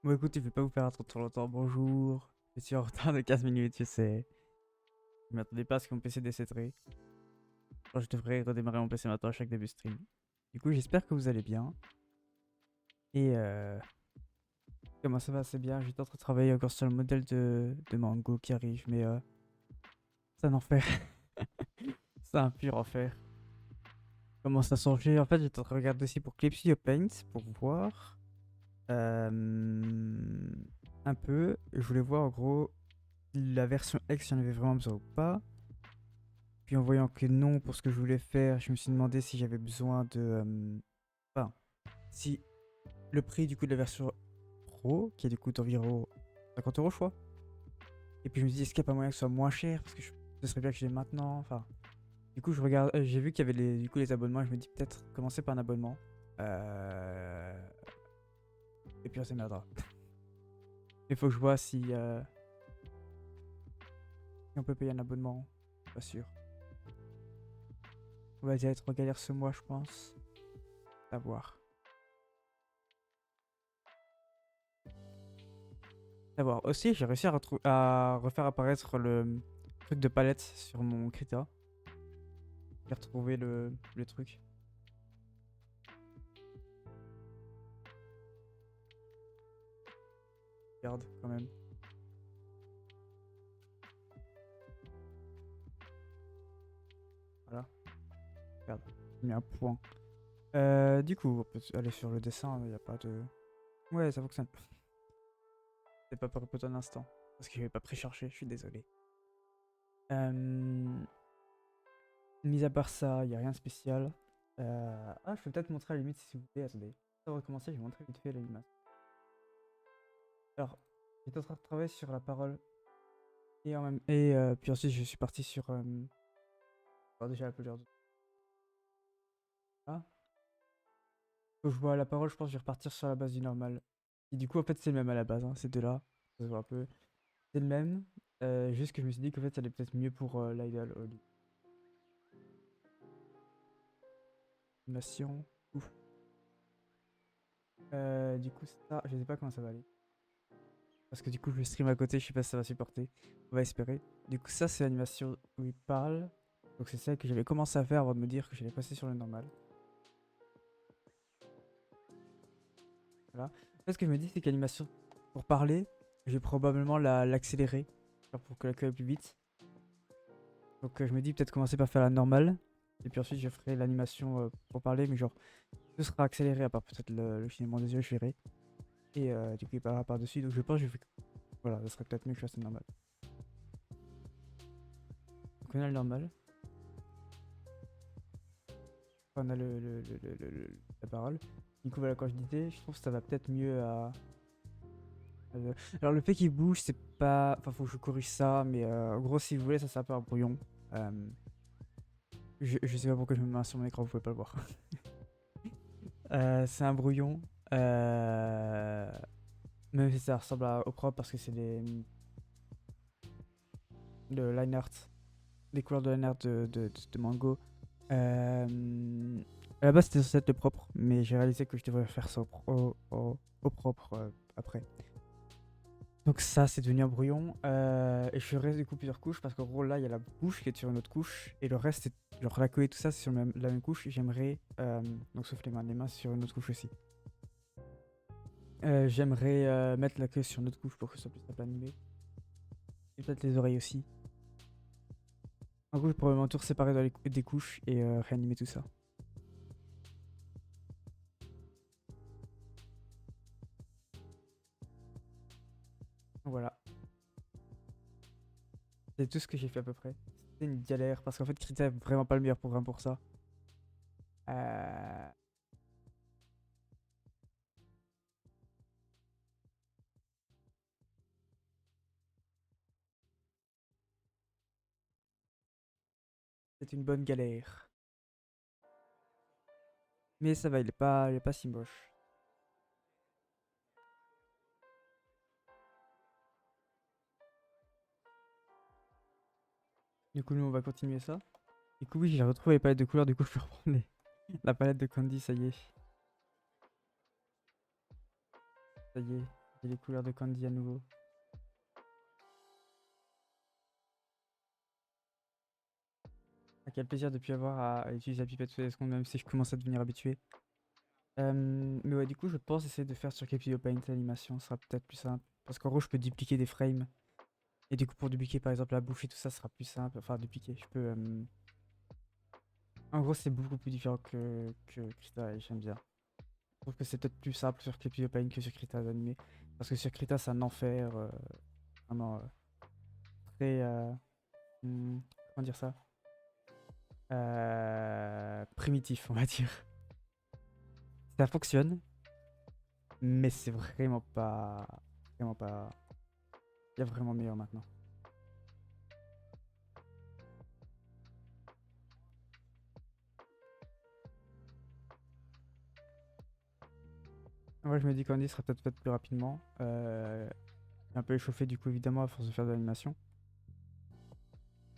Bon écoute, je vais pas vous faire attendre trop longtemps. Bonjour. Je suis en retard de 15 minutes, je sais. Je m'attendais pas à ce que mon PC décéderait. Alors, je devrais redémarrer mon PC maintenant à chaque début de stream. Du coup, j'espère que vous allez bien. Et comment ça va? C'est bien. J'étais en train de travailler encore sur le modèle de Mango qui arrive, mais c'est un enfer. C'est un pur enfer. Comment ça changer? En fait, j'étais en train de regarder aussi pour Clip Studio Paint pour voir euh, un peu. Je voulais voir en gros la version X, j'en avais vraiment besoin ou pas. Puis en voyant que non pour ce que je voulais faire, je me suis demandé si j'avais besoin de... Enfin, si le prix du coup de la version Pro, qui du coup d'environ 50 euros je crois. Et puis je me dis, est-ce qu'il n'y a pas moyen que ce soit moins cher? Parce que ce serait bien que je l'ai maintenant. Enfin, du coup je regarde, j'ai vu qu'il y avait du coup les abonnements. Et je me dis peut-être commencer par un abonnement. Et puis on s'émerdera. Il faut que je vois si on peut payer un abonnement. Pas sûr. On va déjà être en galère ce mois je pense. À voir. Savoir. Aussi, j'ai réussi à refaire apparaître le truc de palette sur mon Krita. J'ai retrouvé le truc. Regarde, quand même. Voilà. Regarde. J'ai mis un point. Du coup, on peut aller sur le dessin. Il n'y a pas de... Ouais, ça fonctionne. C'est pas pour un instant. Parce que je vais pas précharger, je suis désolé. Mis à part ça, il n'y a rien de spécial. Ah, je peux peut-être montrer à la limite si vous voulez. Attendez. Avant de recommencer, je vais montrer vite fait l'animation. Alors, j'étais en train de travailler sur la parole. Et puis ensuite, je suis parti sur... alors déjà, la couleur de... Ah. Quand je vois la parole, je pense que je vais repartir sur la base du normal. Et du coup, en fait, c'est le même à la base, hein, ces deux-là. Ça se voit un peu. C'est le même. Juste que je me suis dit qu'en fait, ça allait peut-être mieux pour l'idle Holly. Animation. Ouf. Du coup, ça, je sais pas comment ça va aller. Parce que du coup, je stream à côté, je sais pas si ça va supporter. On va espérer. Du coup, ça, c'est l'animation où il parle. Donc, c'est celle que j'avais commencé à faire avant de me dire que j'allais passer sur le normal. Voilà. Là, ce que je me dis, c'est qu'animation, pour parler, je vais probablement l'accélérer. Pour que la queue aille plus vite. Donc je me dis peut-être commencer par faire la normale. Et puis ensuite je ferai l'animation pour parler. Mais genre, tout sera accéléré à part peut-être le clignement des yeux, je verrai. Et du coup il parlera par-dessus. Donc je pense que je vais... Voilà, ça serait peut-être mieux que je fasse le normal. Donc on a le normal. On a la parole. Du coup voilà, quand je disais, je trouve que ça va peut-être mieux à... Alors le fait qu'il bouge, c'est pas... Enfin faut que je corrige ça. Mais en gros si vous voulez, ça c'est un peu un brouillon. Je sais pas pourquoi je me mets sur mon écran, vous pouvez pas le voir. C'est un brouillon. Même si ça ressemble au propre parce que c'est le line art, les couleurs de line art de Mango. À la base c'était censé être le propre, mais j'ai réalisé que je devrais faire ça au propre après. Donc ça c'est devenu un brouillon. Et je ferai du coup plusieurs couches parce qu'en gros là il y a la bouche qui est sur une autre couche et le reste c'est genre la queue et tout ça c'est sur la même couche. J'aimerais, donc sauf les mains c'est sur une autre couche aussi. J'aimerais mettre la queue sur une autre couche pour que ce soit plus simple à animer. Et peut-être les oreilles aussi. En gros, je vais probablement tout séparer dans des couches et réanimer tout ça. Voilà. C'est tout ce que j'ai fait à peu près. C'était une galère parce qu'en fait, Krita est vraiment pas le meilleur programme pour ça. Euh... C'est une bonne galère. Mais ça va, il est pas si moche. Du coup, nous, on va continuer ça. Du coup, oui, j'ai retrouvé les palettes de couleurs. Du coup, je peux reprendre la palette de Candy, ça y est. Ça y est, Et les couleurs de Candy à nouveau. Ah, quel plaisir de plus avoir à utiliser la pipette toutes les secondes, même si je commence à devenir habitué. Mais ouais, du coup, je pense essayer de faire sur Capture Paint l'animation, ce sera peut-être plus simple. Parce qu'en gros, je peux dupliquer des frames. Et du coup, pour dupliquer par exemple la bouche et tout ça, ce sera plus simple. Enfin, dupliquer, je peux. En gros, c'est beaucoup plus différent que Krita et j'aime bien. Je trouve que c'est peut-être plus simple sur Capture Paint que sur Krita d'animer. Parce que sur Krita, c'est un enfer. Vraiment très. Comment dire ça? Primitif, on va dire. Ça fonctionne, mais c'est vraiment pas. Vraiment pas. Il y a vraiment meilleur maintenant. Ouais, je me dis qu'Andy sera peut-être faite plus rapidement. Un peu échauffé du coup évidemment à force de faire de l'animation.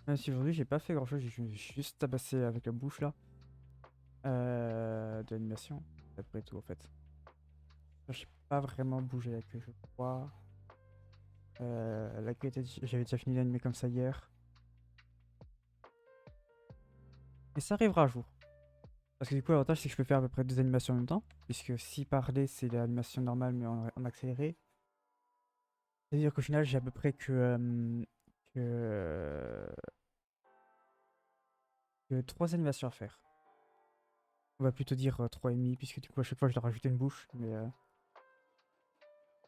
Même si aujourd'hui j'ai pas fait grand chose, j'ai juste tabassé avec la bouche là. De l'animation. C'est à peu près tout en fait. J'ai pas vraiment bougé la queue je crois. La queue j'avais déjà fini d'animer comme ça hier. Et ça arrivera un jour. Parce que du coup l'avantage c'est que je peux faire à peu près deux animations en même temps. Puisque si parler c'est l'animation normale mais en accéléré. C'est-à-dire qu'au final j'ai à peu près que 3 animations à faire. On va plutôt dire 3,5 puisque du coup à chaque fois je dois rajouter une bouche. Mais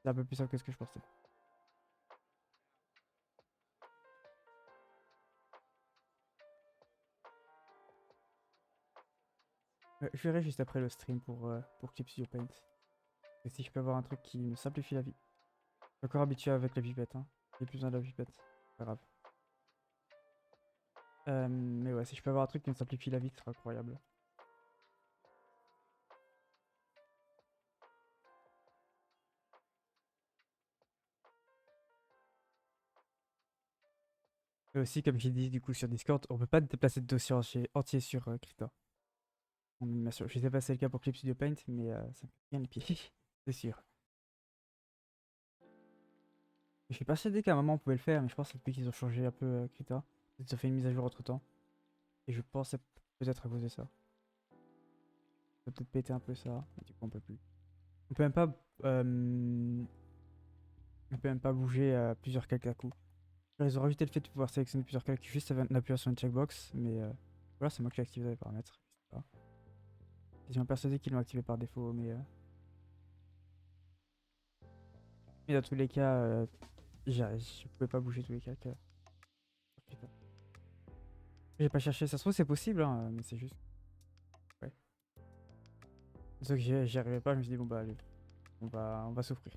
c'est un peu plus simple que ce que je pensais. Je verrai juste après le stream pour Clip Studio Paint. Et si je peux avoir un truc qui me simplifie la vie. Je suis encore habitué avec la pipette. Hein. J'ai plus besoin de la pipette. C'est pas grave. Mais ouais, si je peux avoir un truc qui me simplifie la vie, ce sera incroyable. Et aussi, comme j'ai dit du coup sur Discord, on peut pas déplacer de dossier entier sur Krita. En animation. Je sais pas si c'est le cas pour Clip Studio Paint, mais ça me fait bien les pieds. C'est sûr. Je suis persuadé qu'à un moment on pouvait le faire, mais je pense que c'est depuis qu'ils ont changé un peu Krita. Ils ont fait une mise à jour entre temps. Et je pense que c'est peut-être à cause de ça. Ça peut peut-être péter un peu ça, mais du coup on peut plus. On peut même pas, on peut même pas bouger plusieurs calques à coup. Alors, ils ont rajouté le fait de pouvoir sélectionner plusieurs calques juste en appuyant sur une checkbox, mais voilà, c'est moi qui ai activé les paramètres. Je sais pas. Ils sont persuadés qu'ils l'ont activé par défaut, mais dans tous les cas, je pouvais pas bouger tous les calques. Putain. J'ai pas cherché, ça se trouve c'est possible, hein, mais c'est juste. Ouais. Sauf que j'y arrivais pas, je me suis dit bon bah allez, on va souffrir.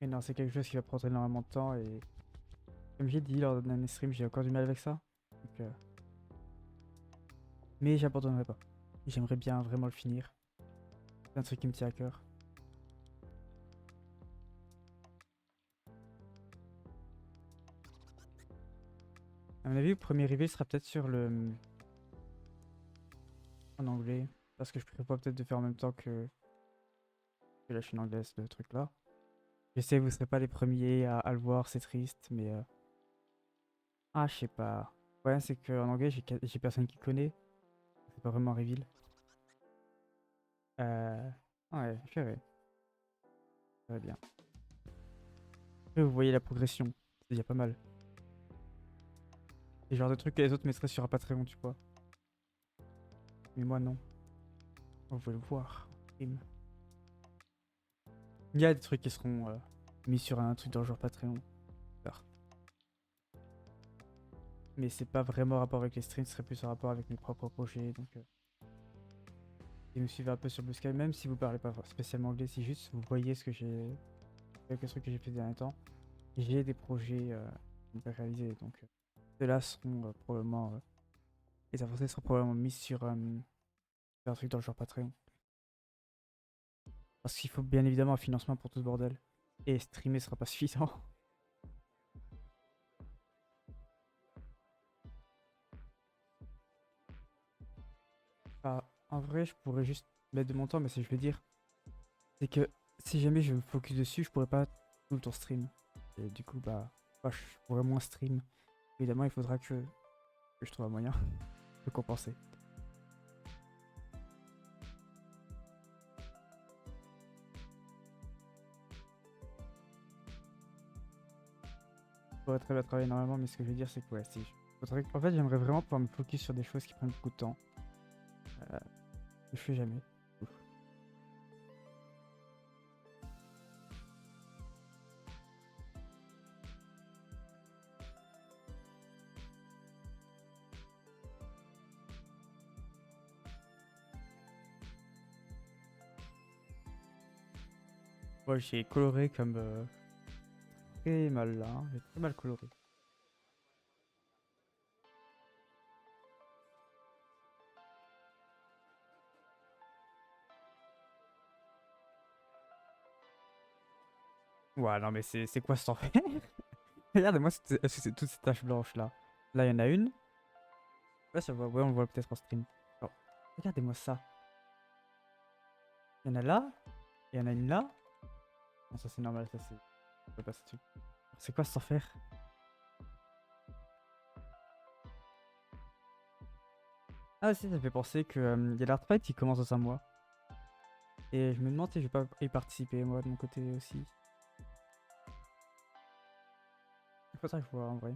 Et non, c'est quelque chose qui va prendre énormément de temps et comme j'ai dit lors d'un stream, j'ai encore du mal avec ça. Donc, mais j'abandonnerai pas. J'aimerais bien vraiment le finir. C'est un truc qui me tient à cœur. À mon avis, le premier reveal sera peut-être sur le. En anglais. Parce que je prévois peut-être de faire en même temps que la chaîne anglaise, le truc là. Je sais, vous serez pas les premiers à le voir, c'est triste, mais. Ah, je sais pas. Ouais, c'est qu'en anglais, j'ai personne qui connaît. C'est pas vraiment un reveal. Euh. Ouais, je verrai. Ça va bien. Après, vous voyez la progression. C'est déjà pas mal. C'est le genre de trucs que les autres mettraient sur un Patreon, tu vois. Mais moi, non. Vous pouvez le voir. Il y a des trucs qui seront mis sur un truc dans le genre Patreon. Mais c'est pas vraiment rapport avec les streams, ce serait plus en rapport avec mes propres projets. Donc, si vous me suivez un peu sur Blue Sky, même si vous parlez pas spécialement anglais, si juste vous voyez ce que j'ai. Quelques trucs que j'ai fait ces derniers temps. J'ai des projets qu'on peut réaliser. Donc, ceux-là seront probablement. Les avancées seront probablement mises sur un truc dans le genre Patreon. Parce qu'il faut bien évidemment un financement pour tout ce bordel. Et streamer sera pas suffisant. Ah, En vrai, je pourrais juste mettre de mon temps, mais ce que je veux dire, c'est que si jamais je me focus dessus, je pourrais pas tout le temps stream. Et du coup, bah, je pourrais moins stream. Évidemment, il faudra que je trouve un moyen de compenser. Je pourrais très bien travailler normalement, mais ce que je veux dire, c'est que ouais, si en fait, j'aimerais vraiment pouvoir me focus sur des choses qui prennent beaucoup de temps. Euh, je fais jamais. Ouf. Moi, j'ai coloré comme très mal là, hein. J'ai très mal coloré. Ouais, non, mais c'est quoi ce temps fait? Regardez-moi toutes ces taches blanches là. Là, il y en a une. Ouais, ça voit, ouais, on le voit peut-être en stream. Alors, regardez-moi ça. Il y en a là, il y en a une là. Non, ça c'est normal, ça c'est. On peut passer dessus. C'est quoi sans faire? Ah, aussi, ça me fait penser que y a l'Artfight qui commence dans un mois. Et je me demande si je vais pas y participer, moi, de mon côté aussi. Il faudrait que je vois en vrai.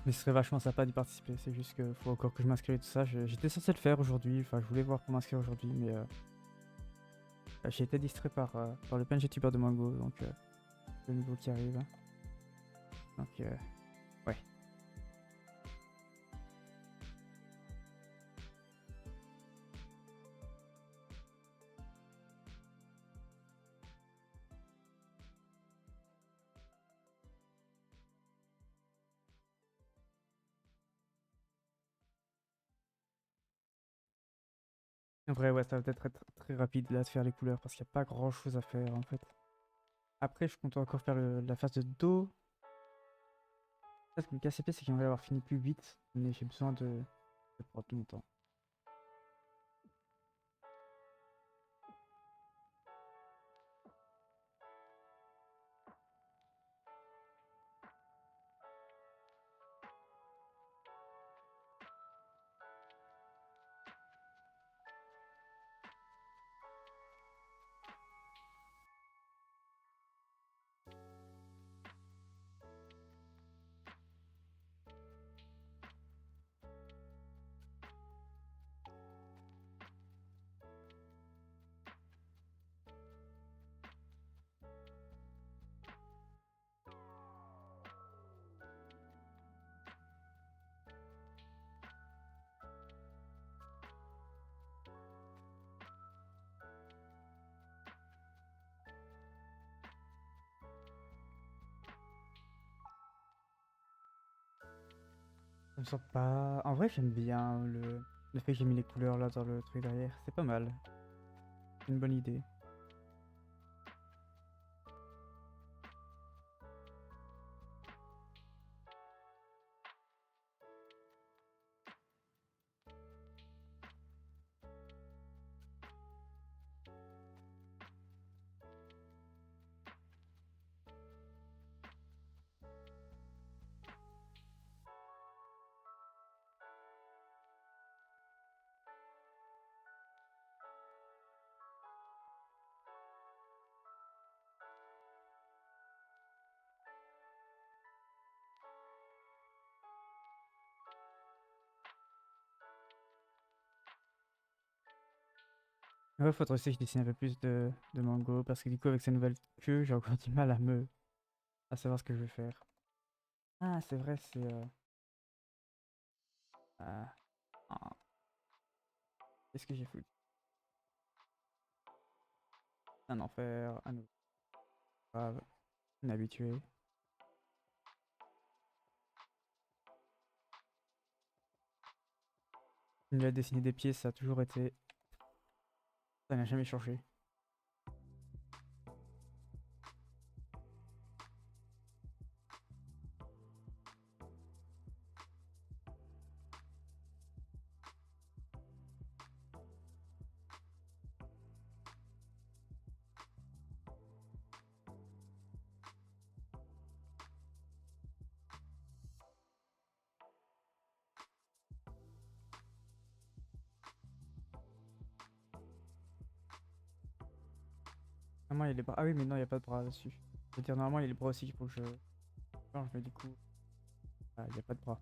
Mais ce serait vachement sympa d'y participer. C'est juste qu'il faut encore que je m'inscrive et tout ça. J'étais censé le faire aujourd'hui. Enfin, je voulais voir pour m'inscrire aujourd'hui, mais j'ai été distrait par le PNG tuber de Mango, donc le nouveau qui arrive. Donc, ouais. En vrai, ouais, ça va peut-être être très rapide là de faire les couleurs parce qu'il n'y a pas grand chose à faire en fait. Après, je compte encore faire la phase de dos. Parce que le KCP, c'est qu'il va avoir fini plus vite, mais j'ai besoin de prendre mon temps. Ça me sent pas. En vrai, j'aime bien le fait que j'ai mis les couleurs là dans le truc derrière. C'est pas mal. C'est une bonne idée. Ouais, faudrait aussi que je dessine un peu plus de Mango parce que du coup, avec ces nouvelles queues, j'ai encore du mal à savoir ce que je vais faire. Ah, c'est vrai, c'est. Ah, ah, qu'est-ce que j'ai foutu? Un enfer, un nouveau grave, un habitué. Il a dessiné des pieds, ça a toujours été. Ça n'a jamais changé. Normalement, il y a les bras. Ah oui, mais non, il n'y a pas de bras dessus. Je veux dire, normalement, il y a les bras aussi qu'il faut que je change, mais du coup, il n'y a pas de bras.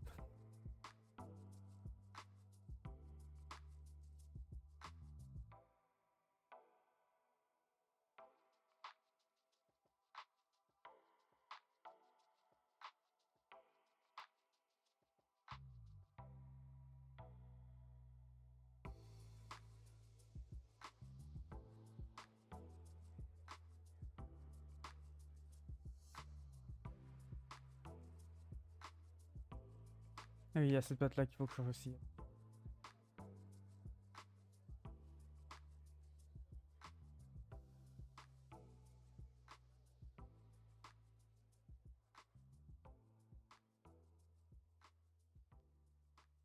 Ah oui, il y a cette patte-là qu'il faut que je change aussi.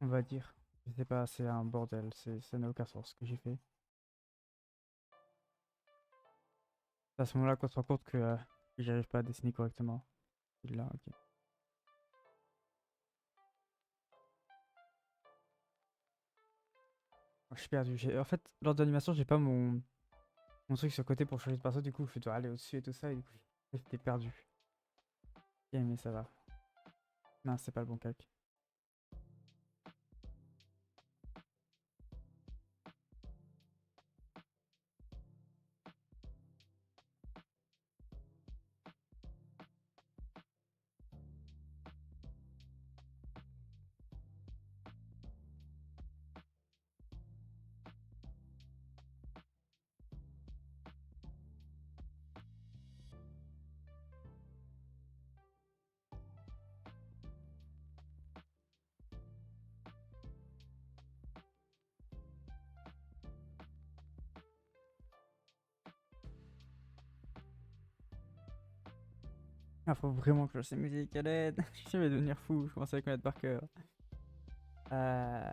On va dire. Je sais pas, c'est un bordel. Ça n'a aucun sens ce que j'ai fait. C'est à ce moment-là qu'on se rend compte que j'arrive pas à dessiner correctement. Là, ok. Je suis perdu. En fait, lors de l'animation, j'ai pas mon truc sur le côté pour changer de perso. Du coup, je dois aller au-dessus et tout ça. Et du coup, j'étais perdu. Ok, mais ça va. Non, c'est pas le bon calque. Ah, faut vraiment que je sais musique à l'aide. Je vais devenir fou. Je commence à les connaître par cœur. Euh...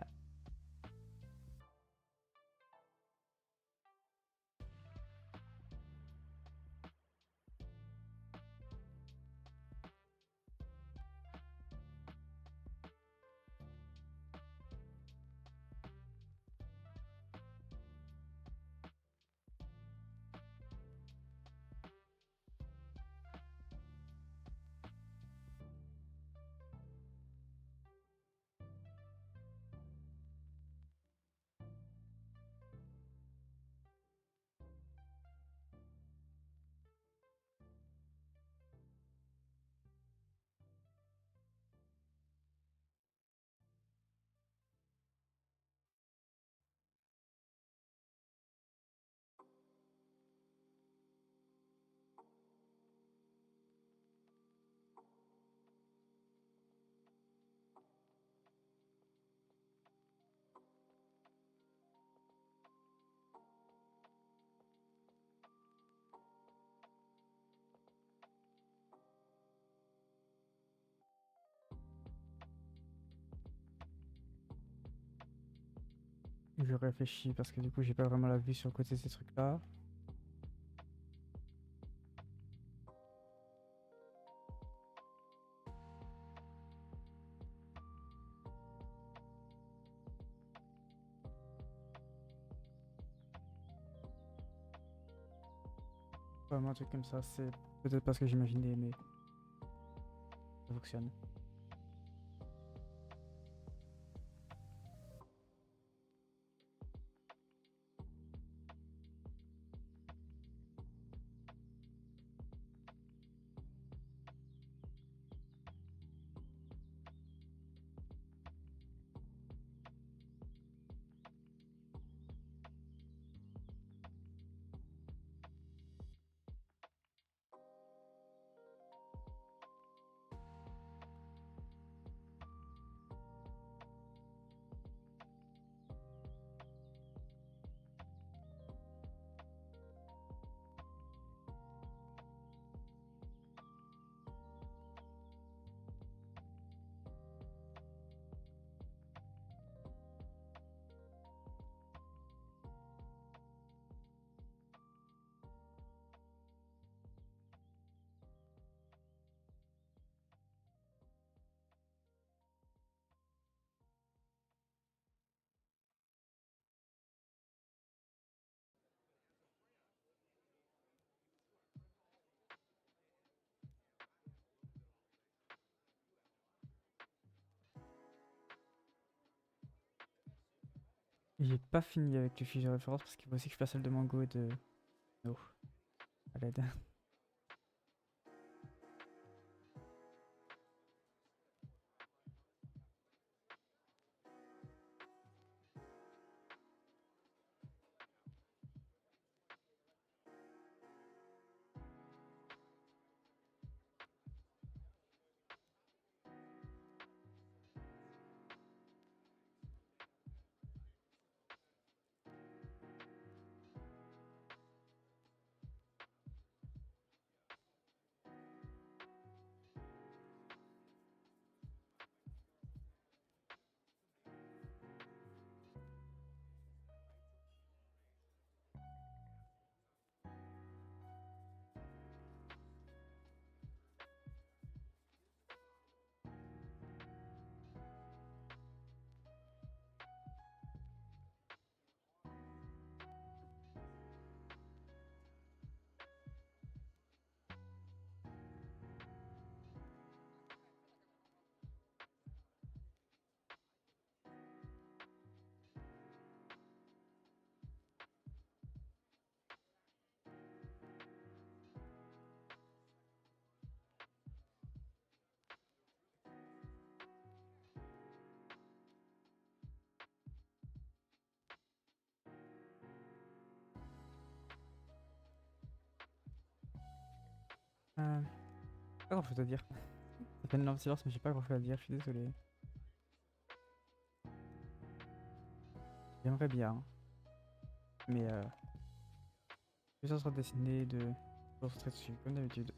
Je réfléchis parce que du coup, j'ai pas vraiment la vue sur le côté de ces trucs-là. Vraiment un truc comme ça, c'est peut-être pas ce que j'imaginais, mais ça fonctionne. J'ai pas fini avec les fiches de référence parce qu'il faut aussi que je fasse celle de Mango et de... No. À l'aide. Pas grand chose à dire. Ça fait une énorme silence mais j'ai pas grand chose à dire, je suis désolé. J'aimerais bien. Hein. Mais je vais se dessiner de concentrer dessus, comme d'habitude.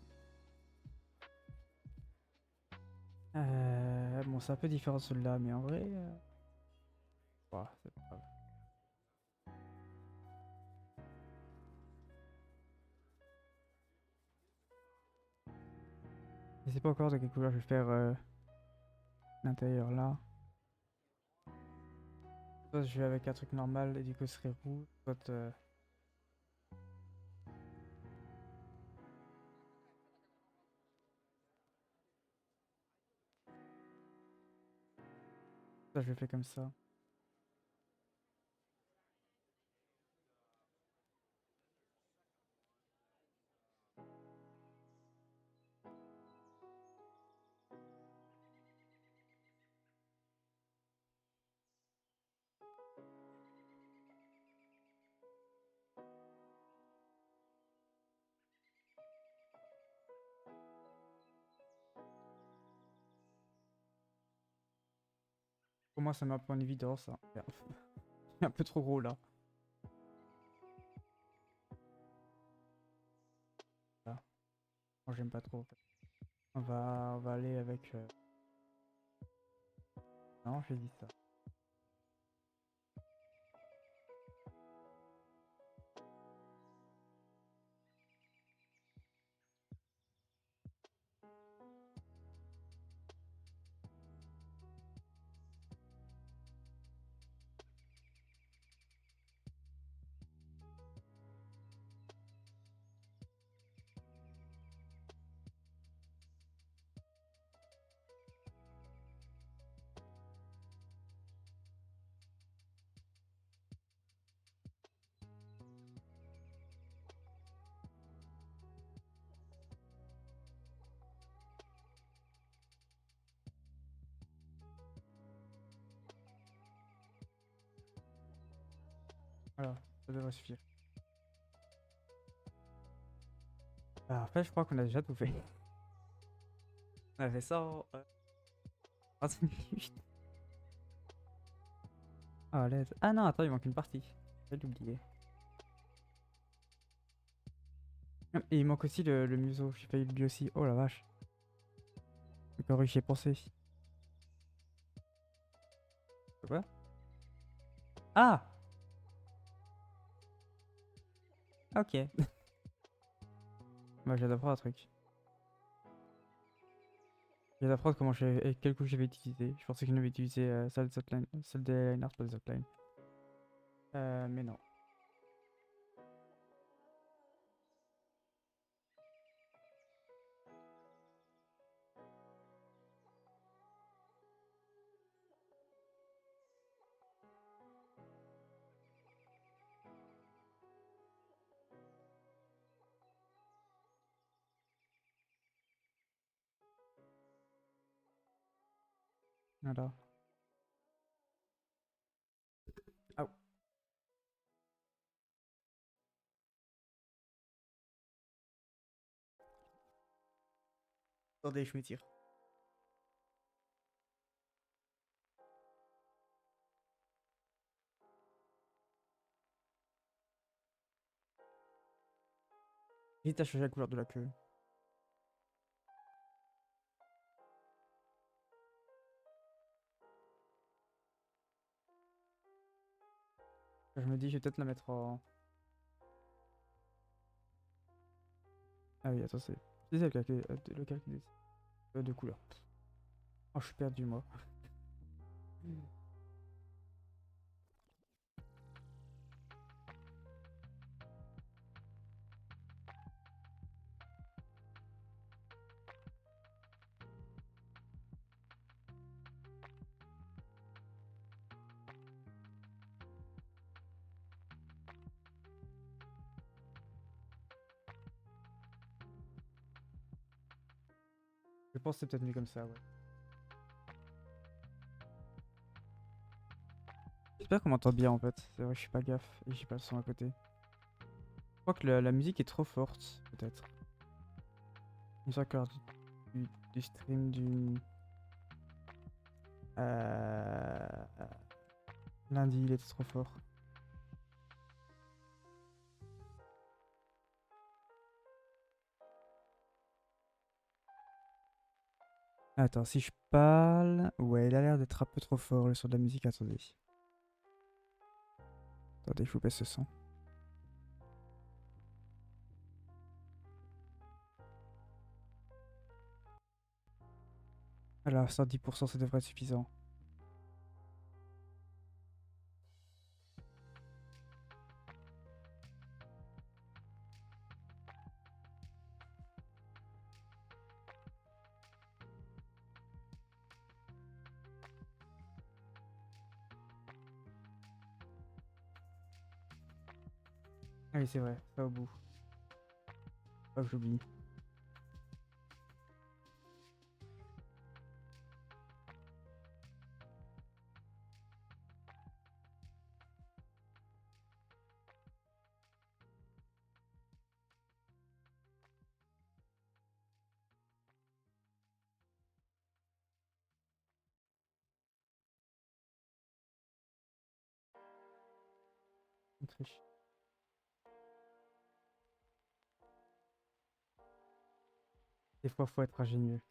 Bon, c'est un peu différent de celui-là, mais en vrai... ouah, c'est pas grave. Je sais pas encore de quelle couleur je vais faire l'intérieur là. Soit je vais avec un truc normal et du coup ce serait rouge, soit... ça je le fais comme ça. Pour moi ça met un peu en évidence. Hein. Merde. C'est un peu trop gros là. Voilà. Moi j'aime pas trop. En fait. On va aller avec... Non, j'ai dit ça. Voilà, ça devrait suffire. En fait je crois qu'on a déjà tout fait. On a fait ça en 30 minutes. Ah, l'aide. Ah non, attends, il manque une partie. J'ai oublié. Et il manque aussi le museau. J'ai failli l'oublier aussi. Oh la vache. Encore j'y ai pensé. Quoi? Ah! Ok. Bah, j'ai d'apprendre un truc. J'ai d'apprendre comment et quel coup j'avais utilisé. Je pensais que je n'avais utilisé celle des liners, pas des outlines. Mais non. Voilà. Ah. Attendez, je me tire. Vite à changer la couleur de la queue. Je me dis, je vais peut-être la mettre en... Ah oui, attends, c'est lequel qui décide. De couleur. Oh, je suis perdu, moi. Je pense que c'est peut-être mieux comme ça, ouais. J'espère qu'on m'entend bien en fait. C'est vrai, je suis pas gaffe et j'ai pas le son à côté. Je crois que la musique est trop forte, peut-être. Une fois que du stream du. Euh... Lundi, il était trop fort. Attends, si je parle. Ouais, il a l'air d'être un peu trop fort le son de la musique. Attendez. Attendez, je vous baisse ce son. Alors, 110%, ça devrait être suffisant. Ah oui, c'est vrai, pas au bout. Pas que j'oublie. On triche. Des fois, faut être ingénieux.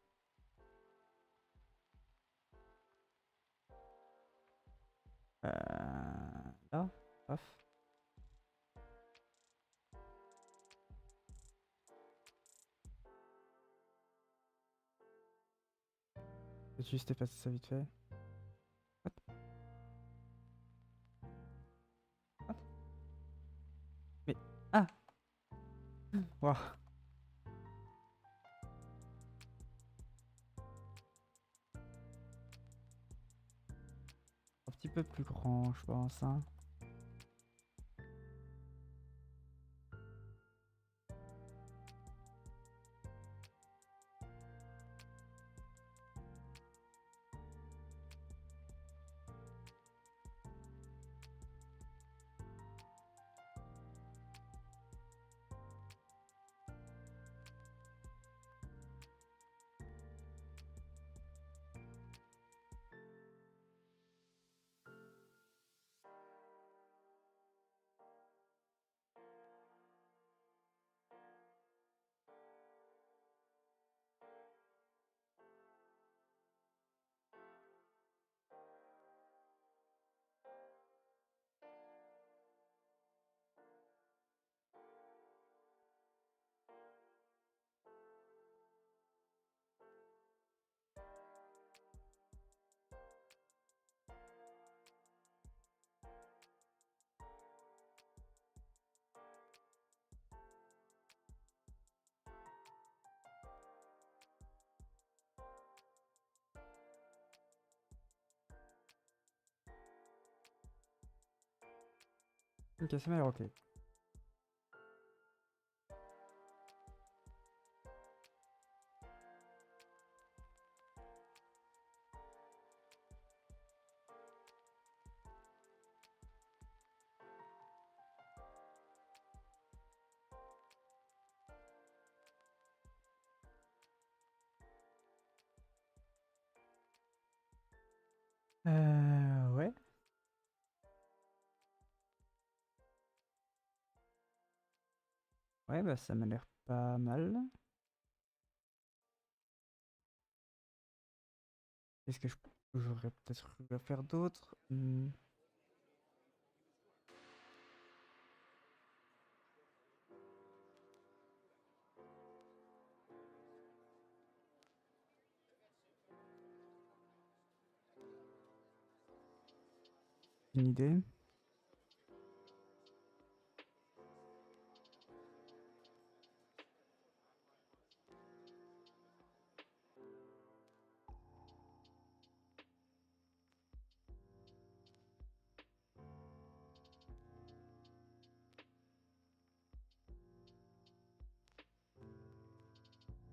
Là, paf. Je vais juste effacer ça vite fait. Hop, hop. Mais. Ah! Waouh! Un petit peu plus grand, je pense, hein. Ok, ça m'a l'air ok. Ouais. Ouais, bah ça m'a l'air pas mal. Est-ce que j'aurais peut-être eu à faire d'autres? Une idée?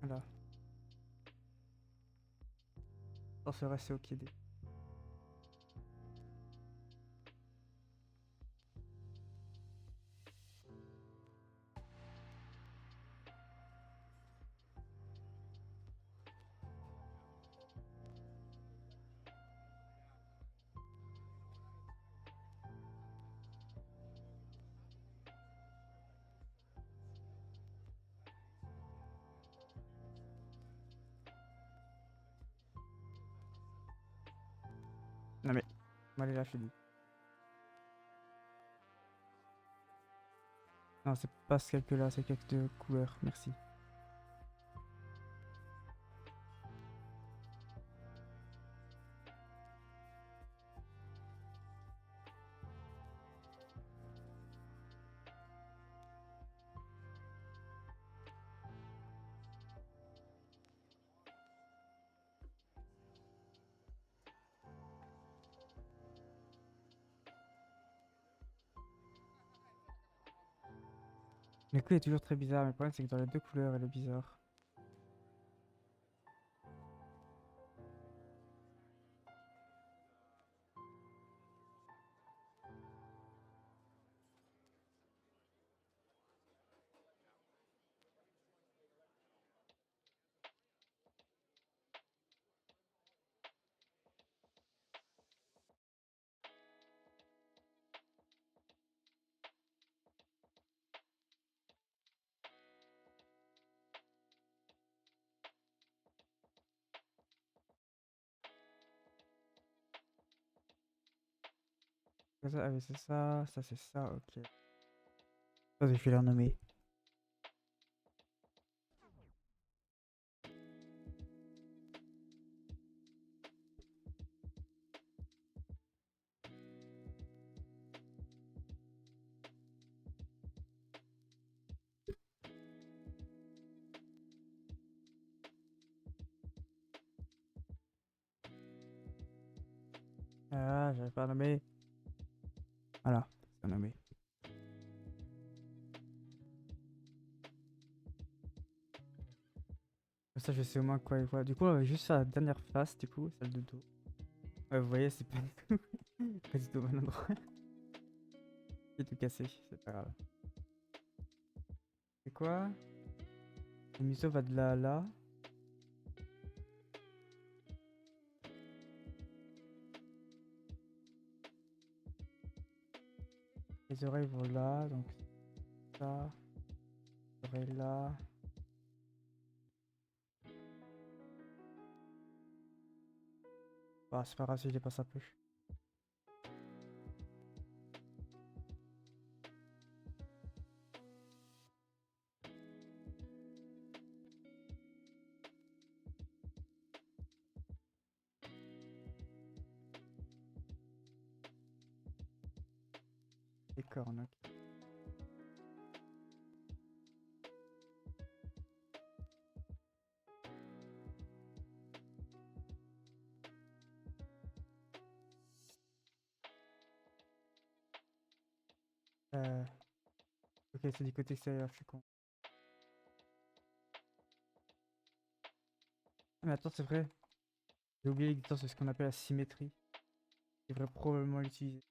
Voilà. Sorcerer, c'est ok. Non mais, allez là, je te dis. Non, c'est pas ce calque-là, c'est calque de couleur, merci. Le coup est toujours très bizarre, mais le problème c'est que dans les deux couleurs, elle est bizarre. Ça, ah oui, c'est ça c'est ça, ok. Ça, je vais les renommer. Ah, j'avais pas nommé. Voilà, c'est nommé. Comme ça, je sais au moins quoi et quoi. Du coup, on va juste faire la dernière face, du coup, celle de dos. Ouais, vous voyez, c'est pas du tout, pas du tout au bon endroit. J'ai tout cassé, c'est pas grave. C'est quoi? Le museau va de là à là. Les oreilles vont là, donc ça. Les oreilles là. Bah, c'est pas grave si je les passe un peu. Les cornes, ok. Ok, c'est du côté extérieur, je suis con. Ah, mais attends, c'est vrai. J'ai oublié l'éditeur, c'est ce qu'on appelle la symétrie. Je devrais probablement l'utiliser.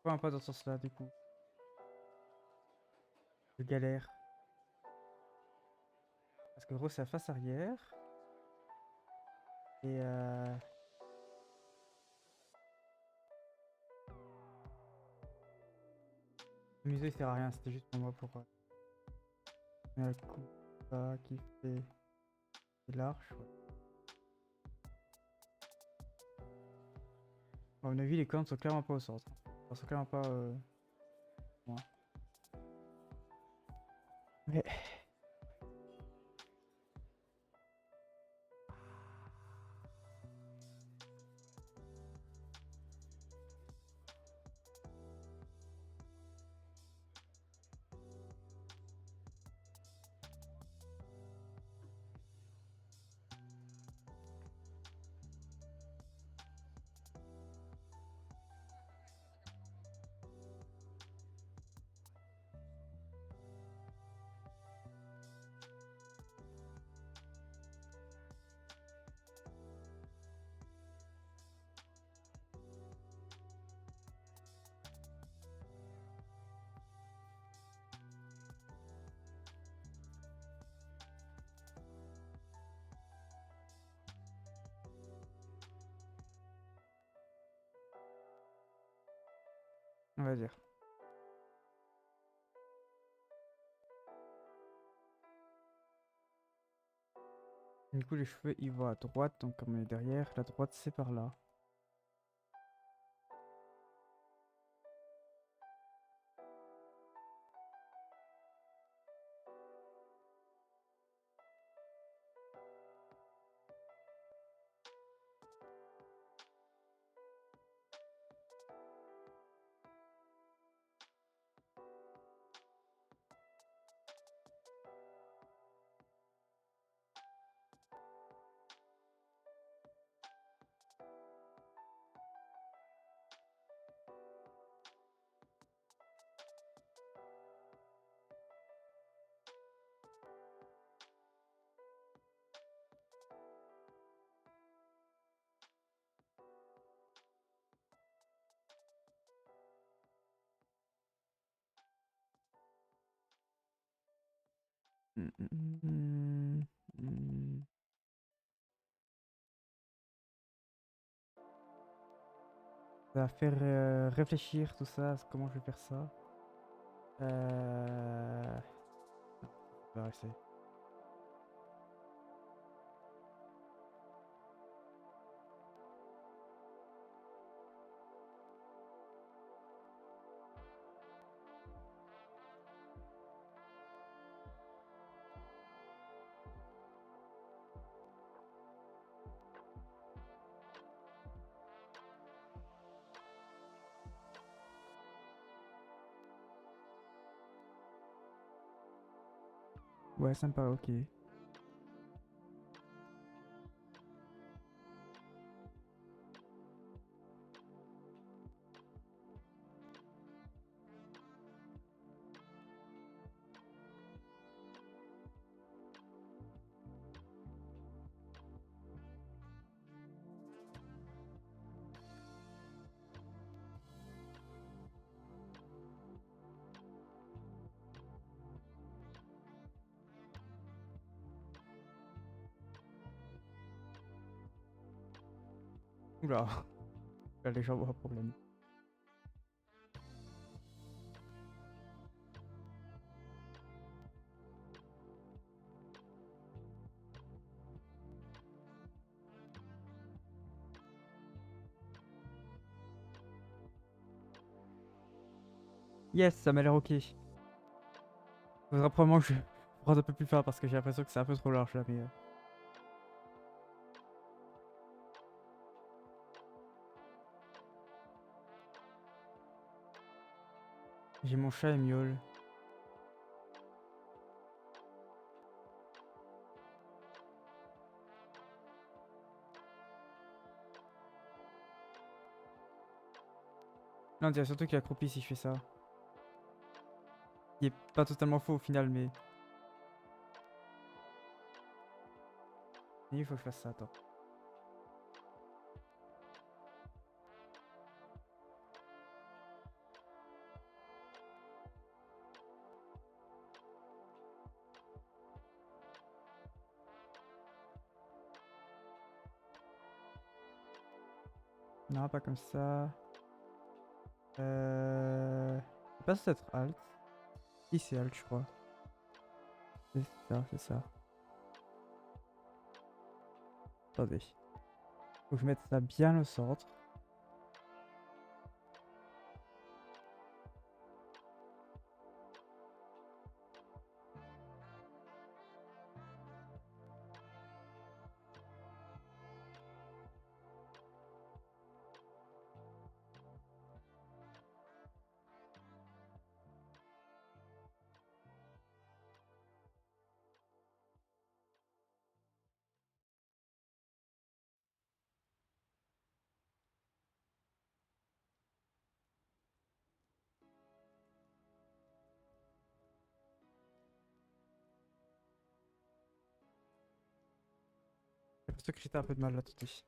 Pourquoi un pas dans ce sens-là du coup? Je galère. Parce que gros c'est la face arrière. Et le musée il sert à rien, c'était juste pour moi pour un coup ça qui fait l'arche. Ouais. À mon avis les cornes sont clairement pas au centre. Elles sont clairement pas loin. Mais on va dire. Du coup les cheveux ils vont à droite, donc comme on est derrière, la droite c'est par là. Ça va faire réfléchir tout ça, à comment je vais faire ça. On va essayer. Ouais, ça me paraît ok. Oula, là les gens ont un problème. Yes, ça m'a l'air ok. Faudra probablement que je rende un peu plus fort parce que j'ai l'impression que c'est un peu trop large là, mais j'ai mon chat et miaule. Là on dirait surtout qu'il est accroupi si je fais ça. Il est pas totalement faux au final, mais il faut que je fasse ça, attends. Non, pas comme ça. C'est pas censé être alt. Si, c'est alt, je crois. C'est ça, c'est ça. Attendez. Faut que je mette ça bien au centre. C'est pour ça que j'étais un peu de mal là tout de suite.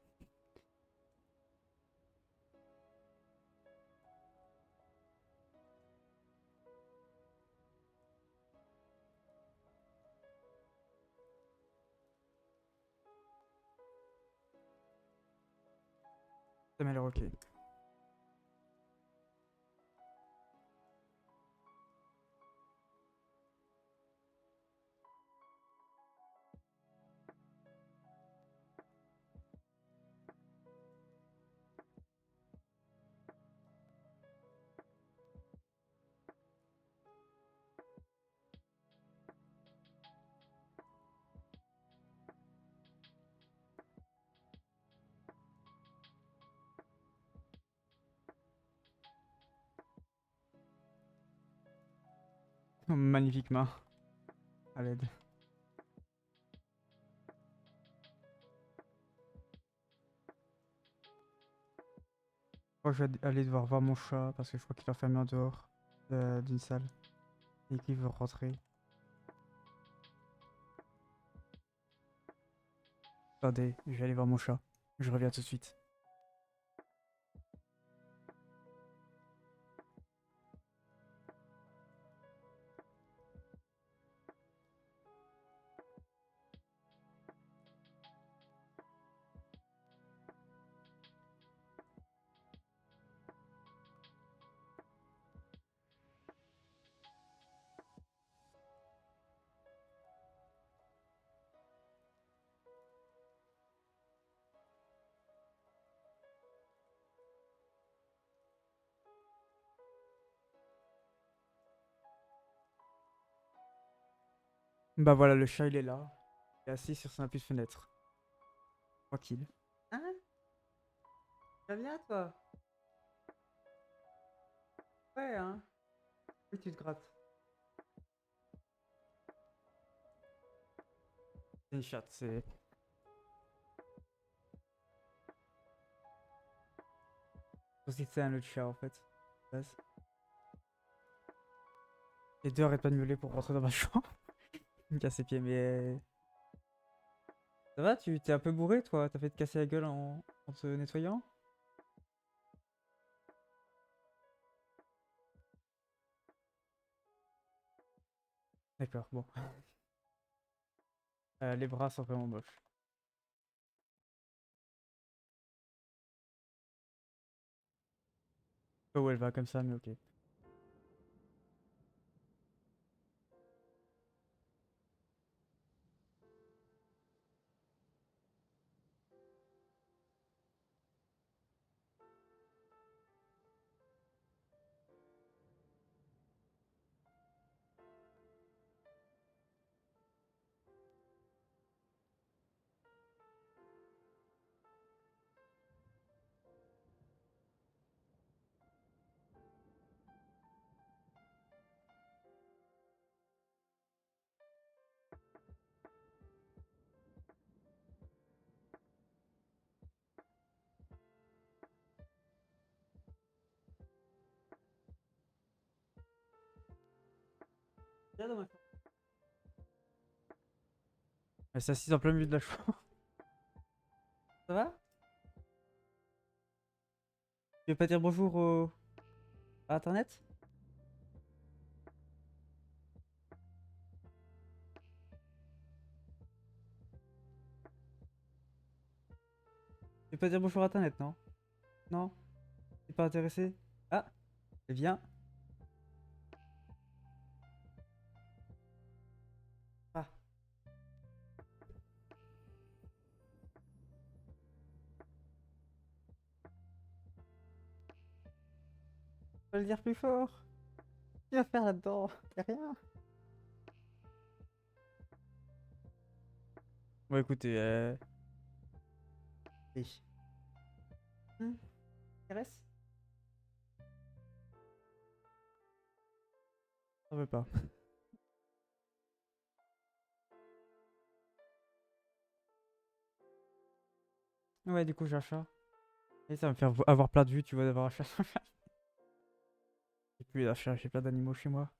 Ça m'a l'air ok. Oh, magnifique main. À l'aide. Je crois que je vais aller devoir voir mon chat parce que je crois qu'il est enfermé en dehors d'une salle. Et qu'il veut rentrer. Attendez, je vais aller voir mon chat. Je reviens tout de suite. Bah voilà, le chat il est là. Il est assis sur son appui de fenêtre. Tranquille. Hein? Ça va bien toi? Ouais, hein? Oui, tu te grattes. C'est une chatte, c'est. Aussi, c'est un autre chat en fait. Ouais. Les deux arrêtent pas de miauler pour rentrer dans ma chambre. Il me casse les pieds, mais. Ça va, tu t'es un peu bourré toi? T'as fait te casser la gueule en te nettoyant? D'accord, bon. Les bras sont vraiment moches. Oh, ouais, elle va comme ça, mais ok. Viens dans ma chambre. Elle s'assise en plein milieu de la chambre. Ça va? Tu veux pas dire bonjour à internet? Tu veux pas dire bonjour à internet, non? Non? T'es pas intéressé? Ah, viens. Ah, faut le dire plus fort. Tu vas faire là-dedans? Y'a rien. Bon, écoutez, oui. Caresse? Ça veut pas. Ouais, du coup, j'ai un chat. Et ça va me faire avoir plein de vues, tu vois, d'avoir un chat. J'ai plus un chat, j'ai plein d'animaux chez moi.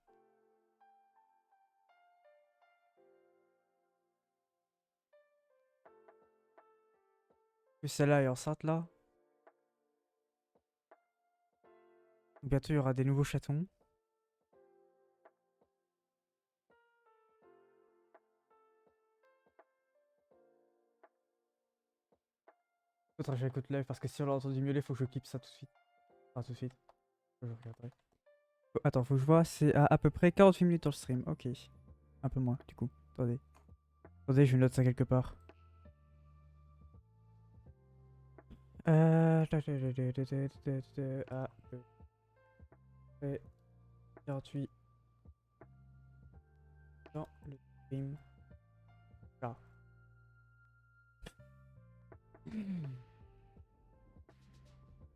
Plus celle-là est enceinte là. Bientôt, il y aura des nouveaux chatons. Faudra que j'écoute live parce que si on l'a entendu miauler, faut que je clip ça tout de suite. Enfin, tout de suite. Je regarderai. Attends, faut que je vois, c'est à peu près 48 minutes dans le stream. Ok. Un peu moins, du coup. Attendez. Attendez, je note ça quelque part. À peu près 48 dans le stream. Là.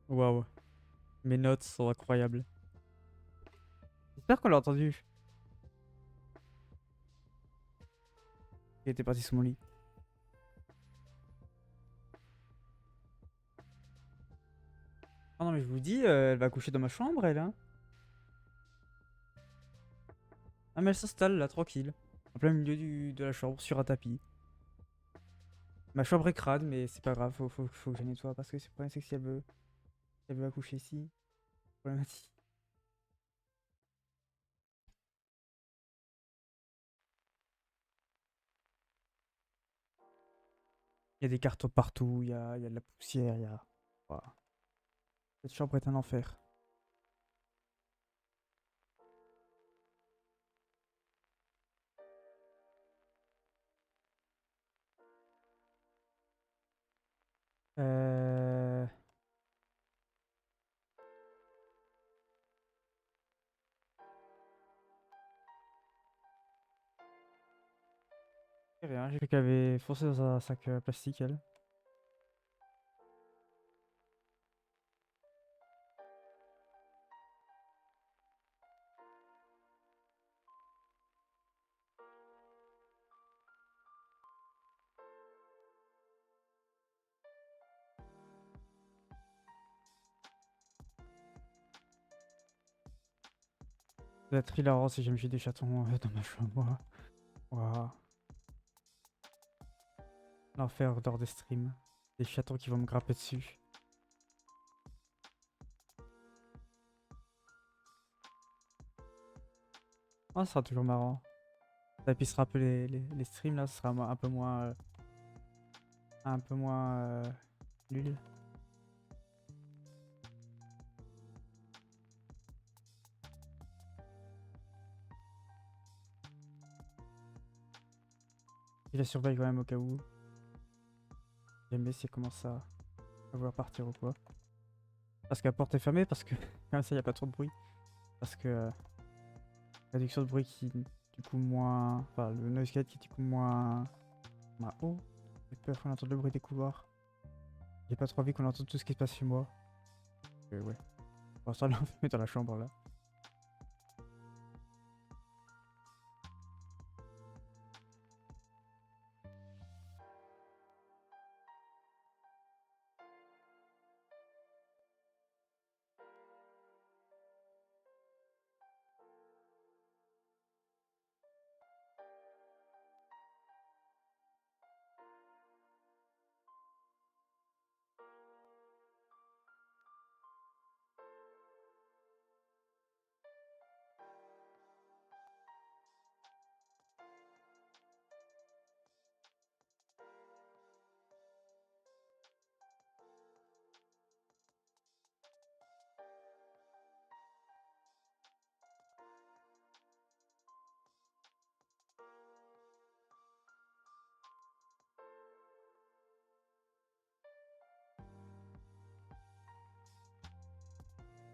Waouh. Mes notes sont incroyables. J'espère qu'on l'a entendu. Il était parti sous mon lit. Ah non, mais je vous dis, elle va coucher dans ma chambre, elle, hein. Ah, mais elle s'installe là, tranquille. En plein milieu de la chambre, sur un tapis. Ma chambre est crade, mais c'est pas grave, faut que je nettoie parce que le problème, c'est que si elle veut accoucher ici, problématique. Il y a des cartons partout, il y a de la poussière, il y a. Ouah. Cette chambre est un enfer. Euh... Rien, j'ai cru qu'elle avait foncé dans un sac plastique, elle. Ça doit être hilarant si jamais j'ai des chatons dans ma chambre. Waouh. L'enfer hors des streams. Des chatons qui vont me grimper dessus. Ah, ça sera toujours marrant. Ça épicerait un peu les streams là, ce sera un peu moins. Un peu moins. Nul. Je la surveille quand même au cas où. Jamais si elle commence à vouloir partir ou quoi. Parce que la porte est fermée, parce que comme ça il n'y a pas trop de bruit. Parce que réduction de bruit qui du coup moins. Enfin le noise gate qui est du coup moins haut. J'ai peur qu'on entende le bruit des couloirs. J'ai pas trop envie qu'on entende tout ce qui se passe chez moi. Ouais. Pour l'instant là on va mettre dans la chambre là.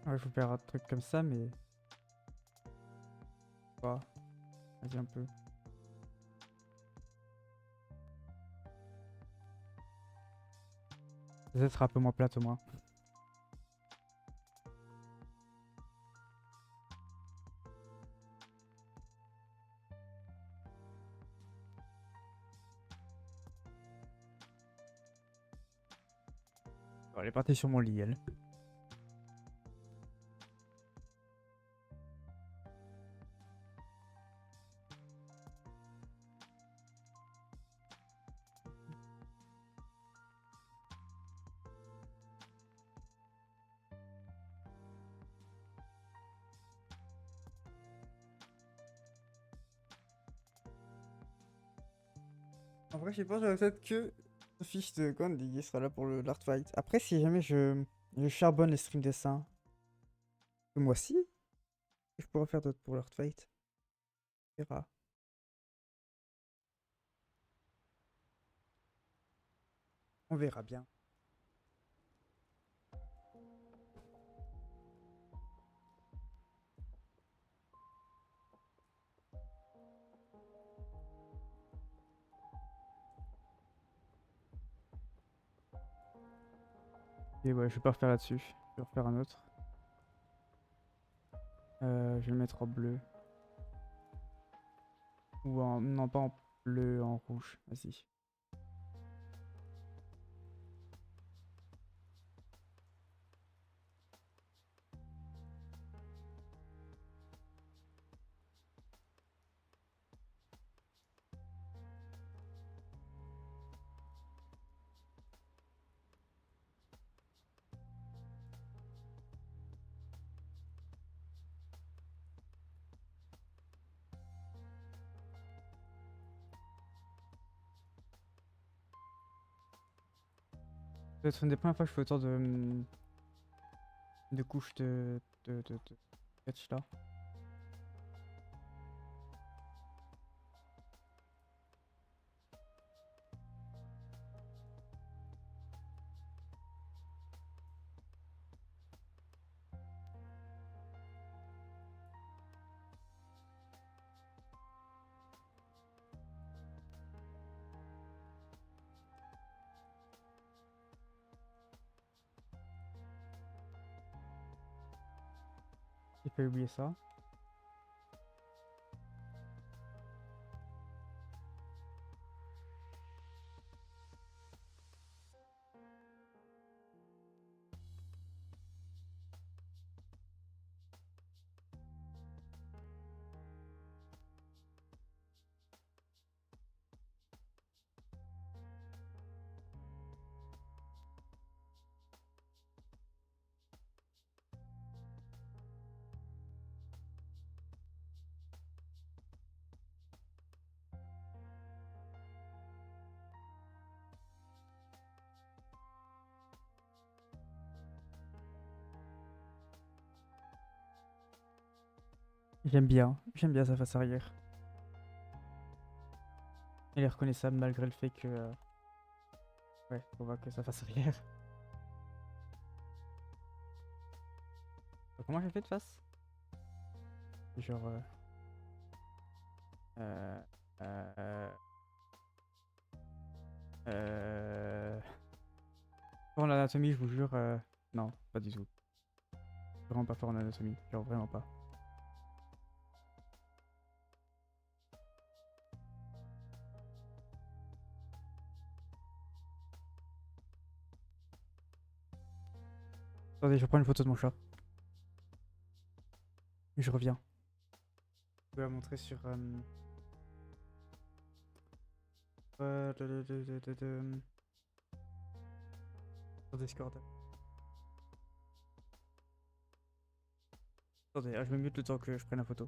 Ouais, faut faire un truc comme ça, mais. Quoi? Vas-y un peu. Ça sera un peu moins plate au moins. Bon, elle est partie sur mon lit, elle. En vrai, je sais pas, j'aurais peut-être que le fils de Gandhi qui sera là pour l'art fight. Après, si jamais je charbonne les streams dessins, moi aussi, je pourrais faire d'autres pour l'art fight. On verra. On verra bien. Et ouais, je vais pas refaire là-dessus. Je vais refaire un autre. Je vais le mettre en bleu. Ou en. Non, pas en bleu, en rouge. Vas-y. Ça va être une des premières fois que je fais autant de couches de sketch là. J'ai pas oublier ça. J'aime bien sa face arrière. Elle est reconnaissable malgré le fait que. Ouais, on voit que sa face arrière. Comment j'ai fait de face? Genre. Euh. Euh. Euh. Pour l'anatomie, je vous jure. Non, pas du tout. Vraiment pas fort en anatomie. Genre vraiment pas. Attendez, je prends une photo de mon chat. Je reviens. Je vais la montrer sur. Euh, de- de- de- de- de- de- Sur Discord. Attendez, je me mute le temps que je prenne la photo.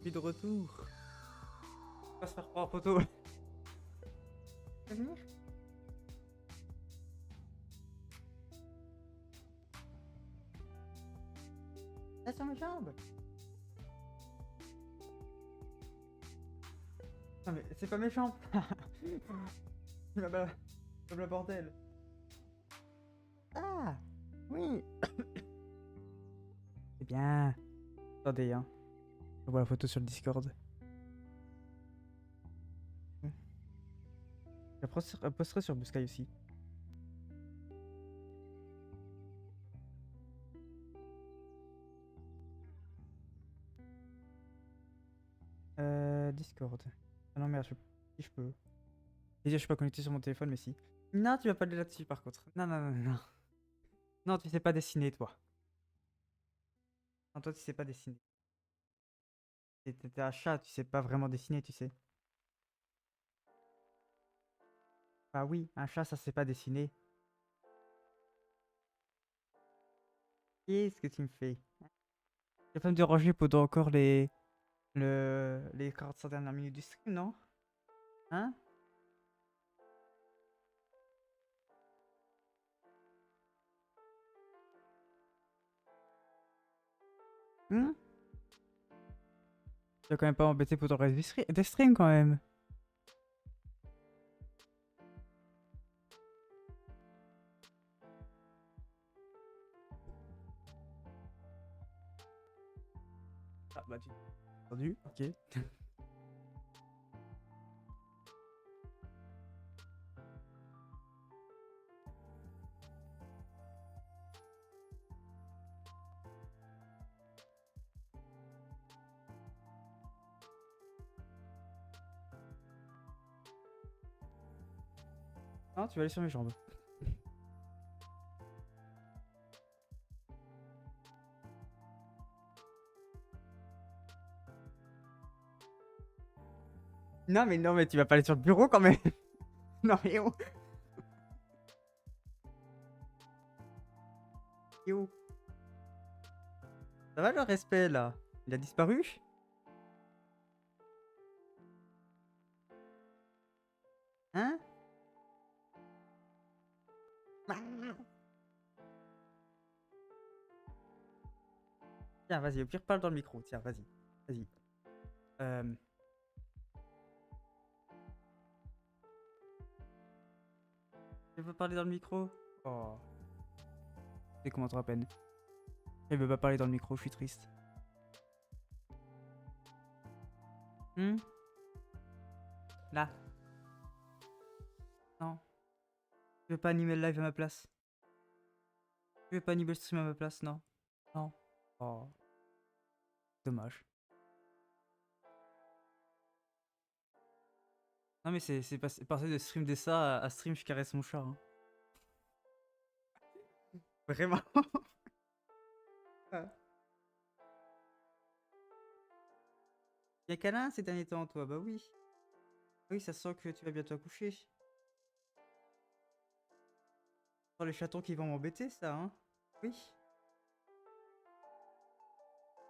suis de retour. On va se faire prendre en photo. Tu veux venir? Là sur mes jambes. Non mais c'est pas méchant. Comme le bordel. Ah oui. C'est bien. Attendez hein. Je vois la photo sur le Discord. Je la posterai sur Buskai aussi. Discord. Ah non merde, si je peux. Et je suis pas connecté sur mon téléphone, mais si. Non, tu vas pas aller là-dessus par contre. Non, non, non, non. Non, tu sais pas dessiner, toi. Non, toi, tu sais pas dessiner. T'es un chat, tu sais pas vraiment dessiner, tu sais. Ah oui, un chat, ça sait pas dessiner. Qu'est-ce que tu me fais? Tu vas pas me déranger pendant encore les 45 dernières minutes du stream, non? Hein? Hmm? Tu vas quand même pas m'embêter pour ton reste des streams quand même. Ah bah tu as entendu, ok. Non, tu vas aller sur mes jambes. Non mais tu vas pas aller sur le bureau quand même. Non mais oh. Oh. Ça va le respect là? Il a disparu? Hein? Tiens, vas-y, au pire, parle dans le micro. Tiens, vas-y. Vas-y. Euh... Tu veux parler dans le micro? Oh. C'est comment à peine. Il veut pas parler dans le micro, je suis triste. Là. Non. Tu veux pas animer le live à ma place? Tu veux pas animer le stream à ma place? Non. Non. Oh. Dommage. Non mais c'est passé de stream des ça à stream je caresse mon chat. Hein. Vraiment. Y'a câlin ces derniers temps, toi? Bah oui. Oui, ça sent que tu vas bientôt accoucher. Oh, les chatons qui vont m'embêter, ça, hein? Oui.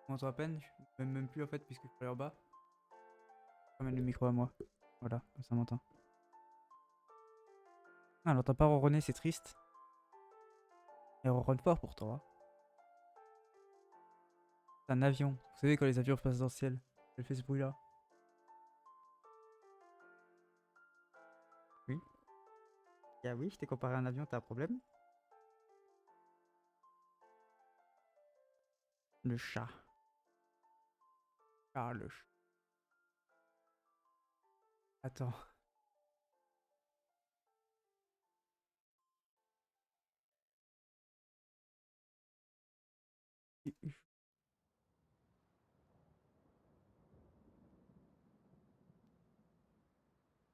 On m'entend à peine, je même plus en fait, puisque je suis allé en bas. Je ramène le micro à moi. Voilà, comme ça on m'entend. Ah, alors t'as pas ronronné, c'est triste. Et ronronne fort pour toi. C'est un avion. Vous savez, quand les avions passent dans le ciel, elle fait ce bruit-là. Oui. Ah oui, je t'ai comparé à un avion, t'as un problème? Le chat. Ah, le chat. Attends.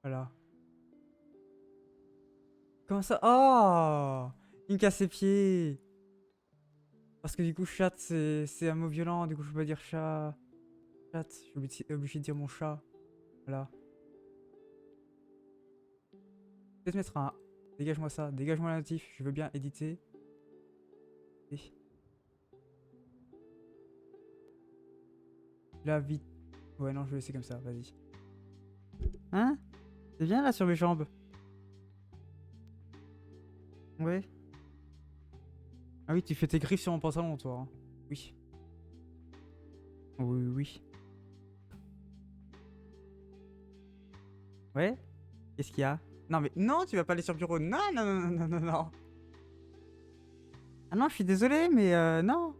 Voilà. Comment ça? Oh! Il me casse ses pieds! Parce que du coup, chat, c'est un mot violent, du coup, je peux pas dire chat. Chat, je suis obligé de dire mon chat. Voilà. Peut-être mettre un. Dégage-moi ça, dégage-moi la notif, je veux bien éditer. Et... La vie. Ouais, non, je vais laisser comme ça, vas-y. Hein? C'est bien là sur mes jambes. Ouais. Ah oui, tu fais tes griffes sur mon pantalon, toi. Hein. Oui. Oui, oui. Ouais? Qu'est-ce qu'il y a? Non, mais non, tu vas pas aller sur le bureau. Non, non, non, non, non, non. Ah non, je suis désolé, mais non.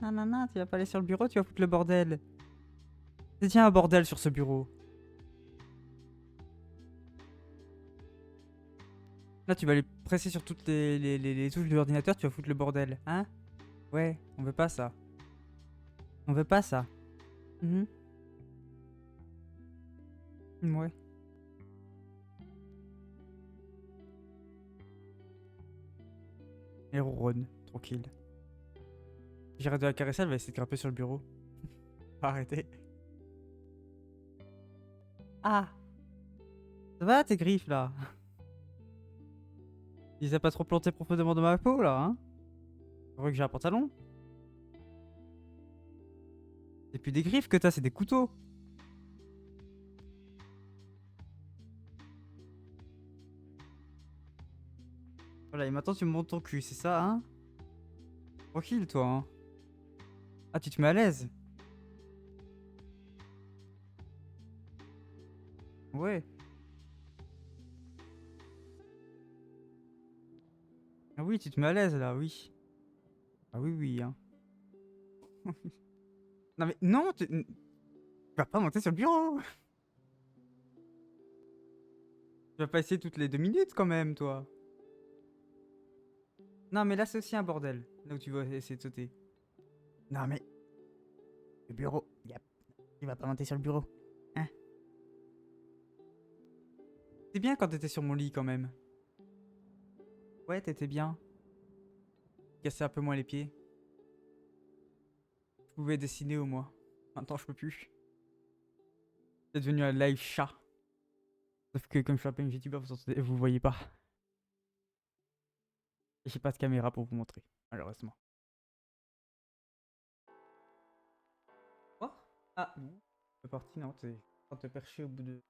Non, non, non, tu vas pas aller sur le bureau, tu vas foutre le bordel. C'est déjà un bordel sur ce bureau. Là, tu vas aller presser sur toutes les touches de l'ordinateur, tu vas foutre le bordel. Hein? Ouais, on veut pas ça. On veut pas ça. Mhm. Ouais. Et ronronne, tranquille. J'arrête de la caresser, elle va essayer de grimper sur le bureau. Arrêtez. Ah! Ça va tes griffes là? Ils a pas trop planté profondément dans ma peau là, hein? Heureux que j'ai un pantalon. C'est plus des griffes que t'as, c'est des couteaux. Voilà, et maintenant tu me montes ton cul, c'est ça, hein? Tranquille toi, hein? Ah, tu te mets à l'aise? Ouais. Ah oui, tu te mets à l'aise là, oui. Ah oui, oui, hein. Non mais non, tu vas pas monter sur le bureau. Tu vas pas essayer toutes les 2 minutes quand même, toi. Non mais là c'est aussi un bordel, là où tu vas essayer de sauter. Non mais, le bureau, tu vas pas monter sur le bureau. Hein? C'est bien quand t'étais sur mon lit quand même. Ouais, t'étais bien. Casser un peu moins les pieds. Je pouvais dessiner au moins. Maintenant je peux plus. C'est devenu un live chat. Sauf que comme je suis un peu une youtubeur, vous voyez pas. Et j'ai pas de caméra pour vous montrer, malheureusement. Quoi? Ah non. C'est parti, non, t'es en train de te percher au bout de.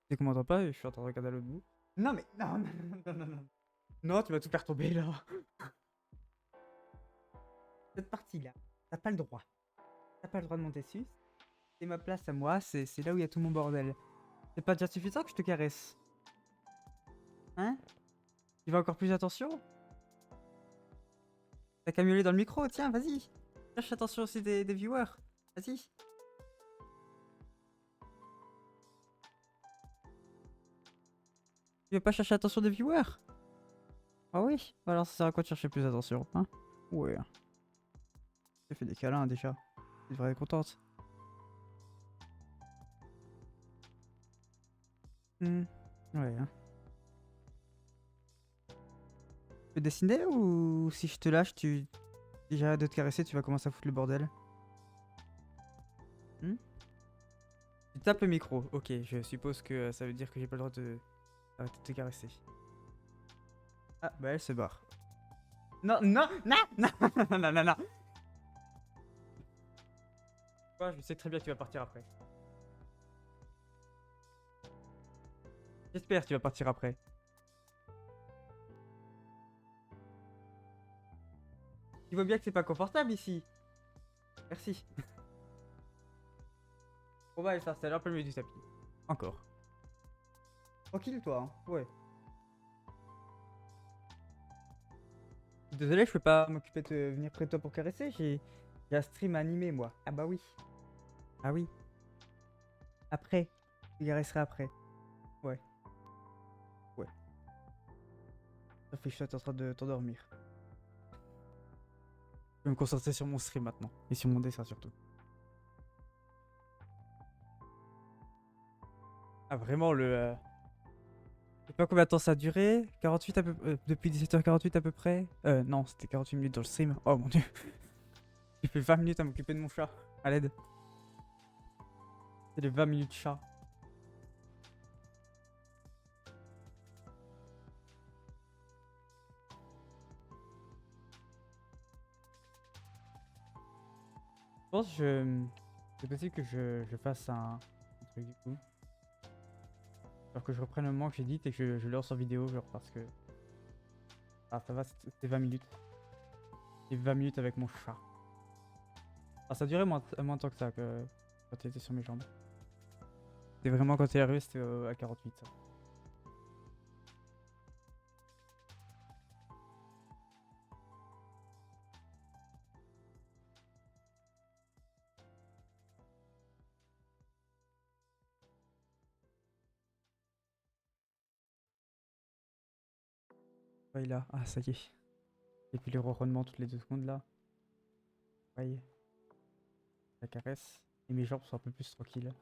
Tu comprends pas, je suis en train de regarder à l'autre bout. Non mais, non, non, non, non, non, non. Non, tu vas tout faire tomber là. Cette partie-là, t'as pas le droit. T'as pas le droit de monter dessus. C'est ma place à moi, c'est là où il y a tout mon bordel. C'est pas déjà suffisant que je te caresse? Hein? Tu vas encore plus attention? T'as qu'à miauler dans le micro, tiens, vas-y. Cherche l'attention aussi des viewers. Vas-y. Tu veux pas chercher l'attention des viewers? Ah oui? Alors ça sert à quoi de chercher plus d'attention, hein? Ouais. J'ai fait des câlins déjà. Tu devrais être contente. Hmm. Ouais. Hein. Tu veux dessiner ou si je te lâche, si j'arrête de te caresser, tu vas commencer à foutre le bordel? Hmm. Tu tapes le micro. Ok, je suppose que ça veut dire que j'ai pas le droit de arrêter de te caresser. Ah, bah elle se barre. Non, non, non, non, non, non, non, non. Je sais très bien que tu vas partir après. J'espère que tu vas partir après. Tu vois bien que c'est pas confortable ici. Merci. On va aller s'installer un peu le milieu du tapis. Encore. Tranquille toi, hein. Ouais. Désolé, je peux pas m'occuper de venir près de toi pour caresser. J'ai un stream animé moi. Ah bah oui. Ah oui. Après. Je caresserai après. Ouais. Ouais. Ça fait que je suis en train de t'endormir. Je vais me concentrer sur mon stream maintenant. Et sur mon dessin surtout. Ah vraiment je sais pas combien de temps ça a duré. 48 à peu depuis 17h48 à peu près. Non, c'était 48 minutes dans le stream. Oh mon dieu. J'ai fait 20 minutes à m'occuper de mon chat. À l'aide. C'est les 20 minutes chat. pense que c'est possible que je fasse un truc du coup. Genre que je reprenne le moment que j'édite et que je le lance en vidéo, genre parce que. Ah, ça va, c'est 20 minutes. C'est 20 minutes avec mon chat. Ah, ça durait moins de temps que ça que quand t'étais sur mes jambes. C'est vraiment quand t'es arrivé, c'était à 48. Ça. Ouais, là. Ah, ça y est. Et puis les ronronnements toutes les 2 secondes là. Ouais. La caresse. Et mes jambes sont un peu plus tranquilles.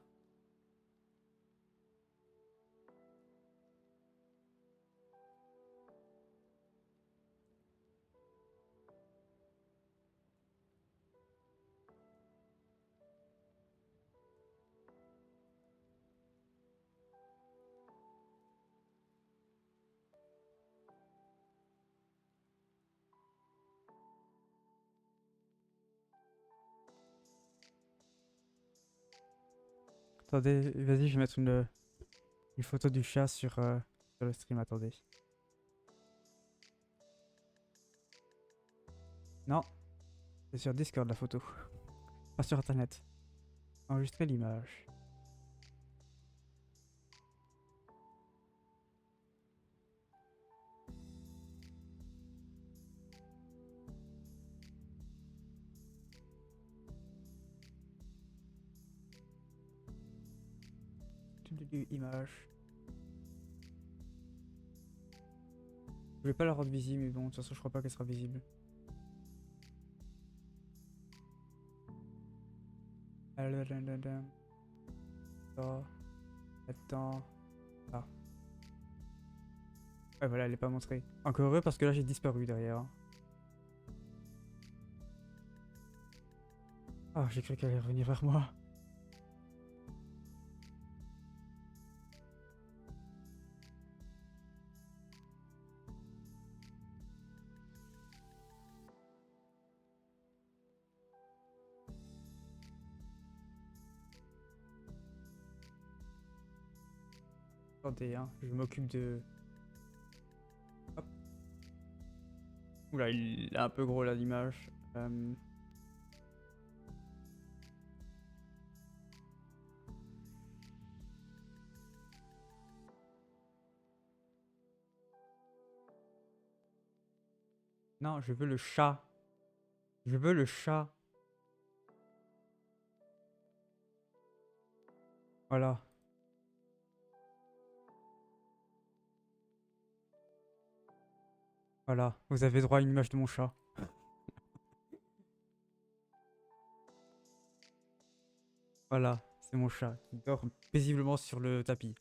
Attendez, vas-y, je vais mettre une photo du chat sur le stream, attendez. Non, c'est sur Discord la photo. Pas sur internet. Enregistrer l'image. Image. Je vais pas la rendre visible, mais bon, de toute façon, je crois pas qu'elle sera visible. Attends. Attends. Ah. Ouais, voilà, elle est pas montrée. Encore heureux parce que là, j'ai disparu derrière. Ah, j'ai cru qu'elle allait revenir vers moi. Attendez, hein, je m'occupe de... Hop. Oula, il est un peu gros là, l'image. Non, je veux le chat. Je veux le chat. Voilà. Voilà. Vous avez droit à une image de mon chat. Voilà. C'est mon chat qui dort paisiblement sur le tapis.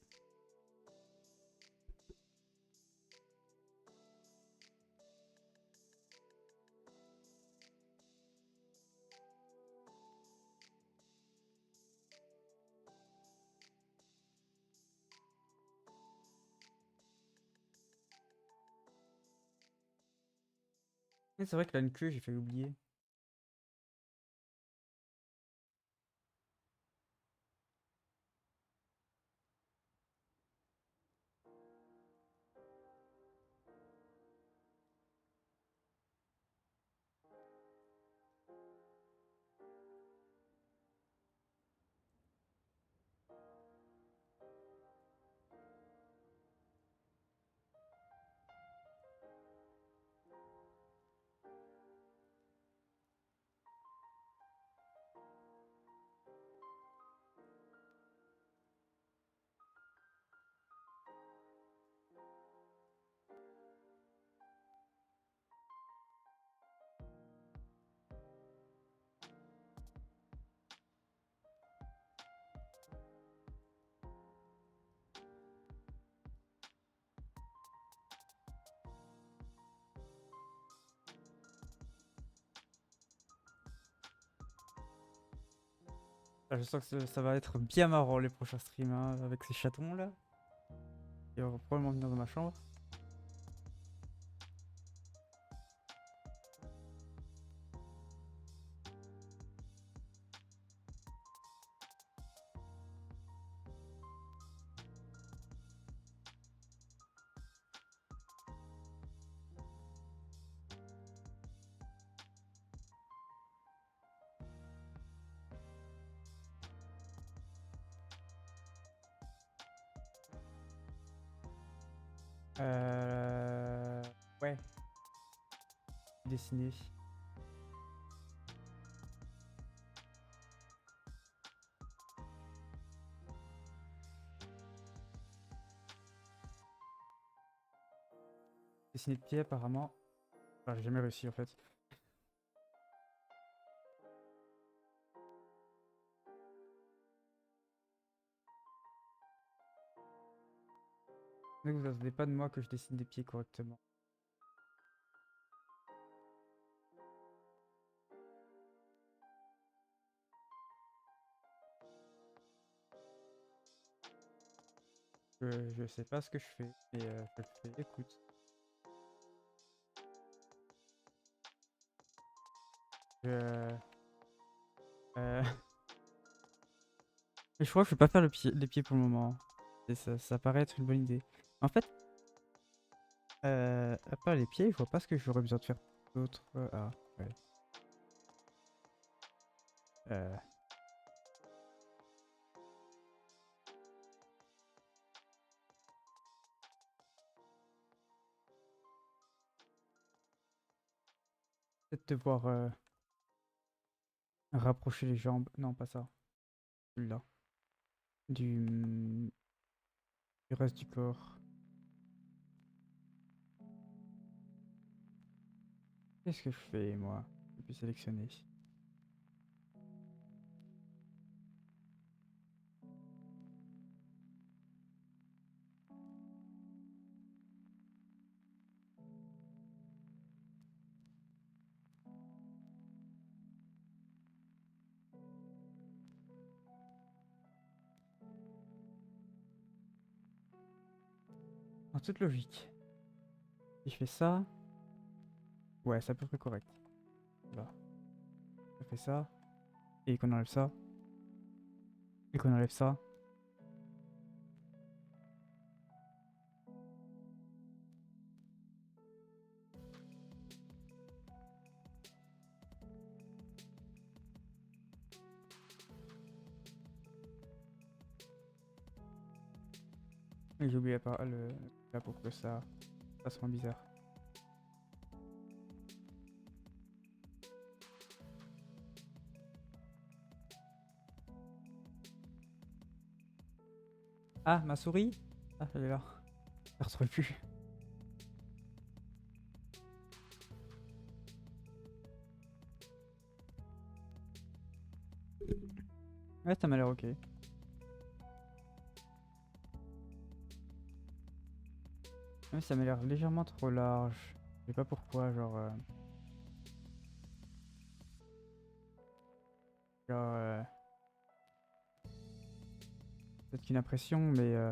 Et c'est vrai qu'il a une queue, j'ai failli oublier. Ah, je sens que ça va être bien marrant les prochains streams hein, avec ces chatons là. Ils vont probablement venir dans ma chambre. Euh... Ouais, dessiner. Dessiner de pied apparemment. Enfin, j'ai jamais réussi en fait. Mais vous attendez pas de moi que je dessine des pieds correctement. Je sais pas ce que je fais, mais je le fais. Écoute. Je... Euh... Mais je crois que je vais pas faire les pieds pour le moment. Et ça paraît être une bonne idée. En fait, à part les pieds, je vois pas ce que j'aurais besoin de faire d'autre. Ah, ouais. Euh... Peut-être devoir rapprocher les jambes. Non, pas ça. Celui-là. Du... du reste du corps. Qu'est-ce que je fais, moi? Je peux sélectionner. En toute logique. Si je fais ça... Ouais, c'est à peu près correct. Voilà. On fait ça. Et qu'on enlève ça. Et qu'on enlève ça. Et j'ai oublié pas le... là pour que ça fasse moins bizarre. Ah, ma souris? Ah, elle est là. Je la retrouve plus. Ouais, ça m'a l'air ok. Ouais, ça m'a l'air légèrement trop large. Je sais pas pourquoi, genre... genre peut-être qu'une impression, mais... euh,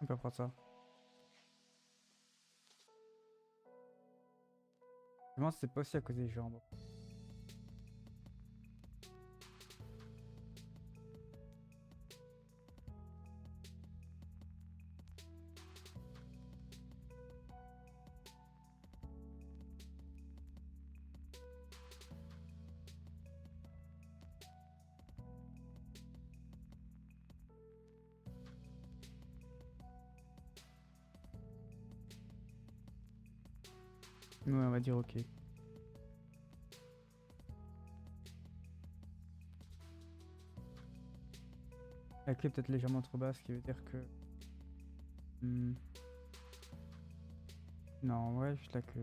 on peut prendre ça. Je me demande si c'est pas aussi à cause des jambes. Ouais, on va dire ok. La clé est peut-être légèrement trop basse, ce qui veut dire que... Hmm. Non, ouais, juste la queue.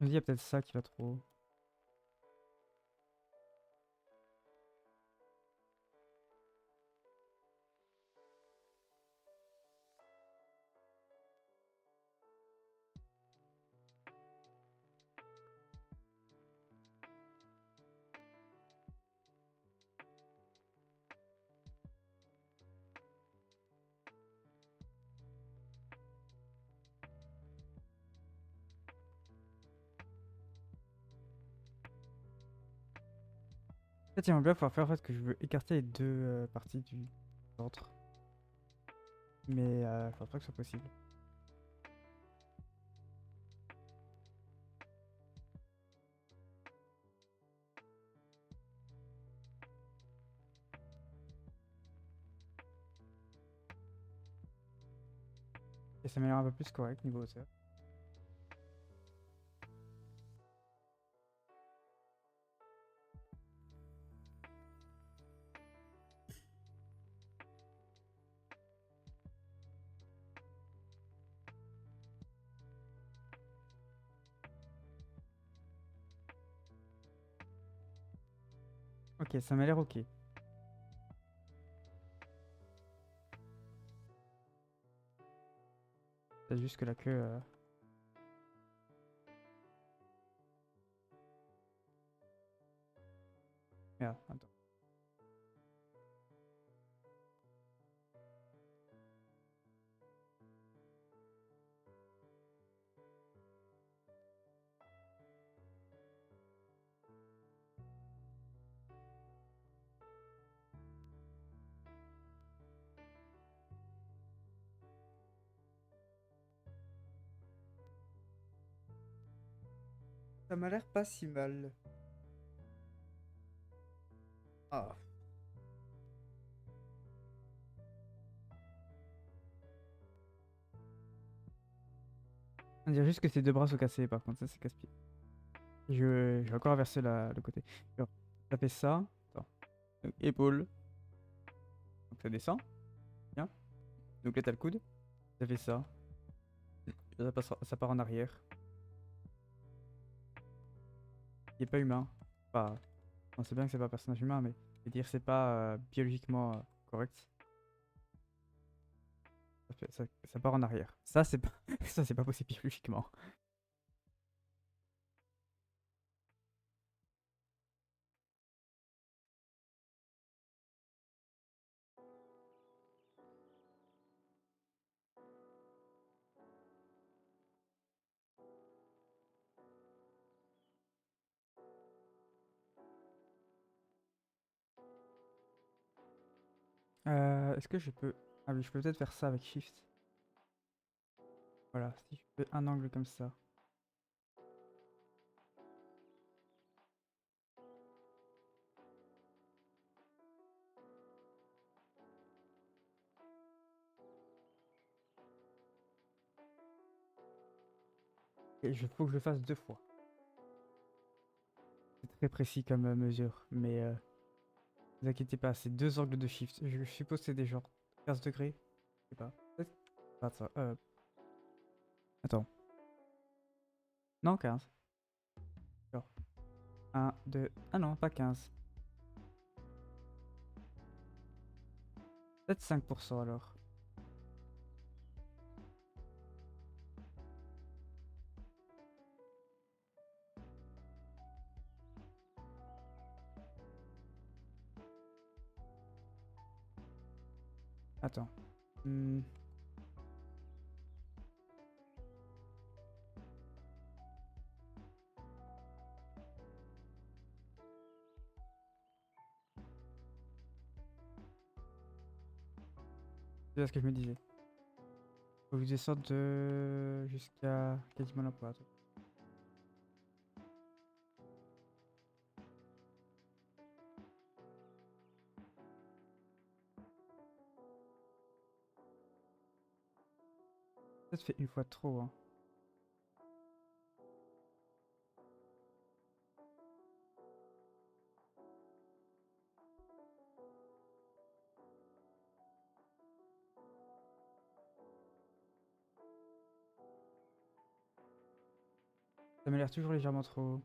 Je me dis, il y a peut-être ça qui va trop. En fait, il va bien pouvoir faire en fait que je veux écarter les deux parties du ventre. Mais je pense pas que ce soit possible. Et ça m'a l'air un peu plus correct niveau hauteur. Ok, ça m'a l'air ok. C'est juste que la queue... Merde, attends. Ça m'a l'air pas si mal. Ah. On dirait juste que ces deux bras sont cassés par contre, ça c'est casse-pied. Je vais encore inverser le côté. Alors, taper ça. Attends. Donc, épaule. Donc ça descend. Bien. Donc là t'as le coude. Ça fait ça. Ça part en arrière. Il est pas humain. Enfin, on sait bien que c'est pas un personnage humain, mais je veux dire c'est pas biologiquement correct. Ça part en arrière. Ça c'est pas, ça c'est pas possible biologiquement. Est-ce que je peux... Ah oui, je peux peut-être faire ça avec Shift. Voilà, si je fais un angle comme ça. Et il faut que je le fasse deux fois. C'est très précis comme mesure, mais ne vous inquiétez pas, c'est deux angles de Shift. Je suppose que c'est des genre 15 degrés. Je sais pas. Peut-être pas ça. Attends. Non, 15. Genre 1, 2... Ah non, pas 15. Peut-être 5% alors. Attends. C'est ce que je me disais. Faut que je descende jusqu'à quasiment la pointe. Ça te fait une fois trop, hein. Ça m'a l'air toujours légèrement trop.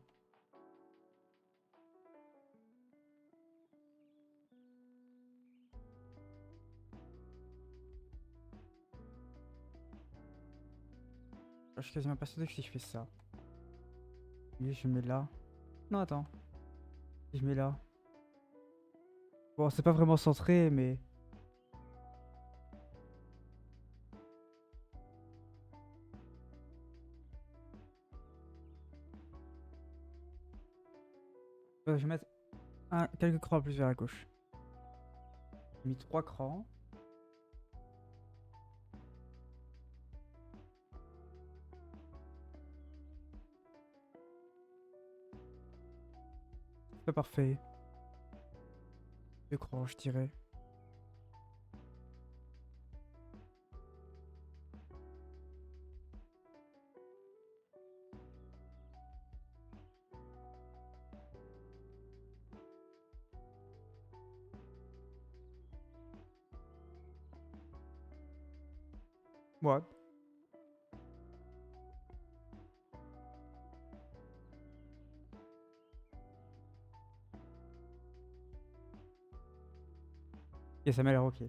Je suis quasiment persuadé que si je fais ça. Oui, je mets là. Non, attends. Si je mets là. Bon, c'est pas vraiment centré, mais. Je vais mettre quelques crans plus vers la gauche. J'ai mis 3 crans. C'est pas parfait. 2 crans, je dirais. Ouais. Et ça m'a l'air ok.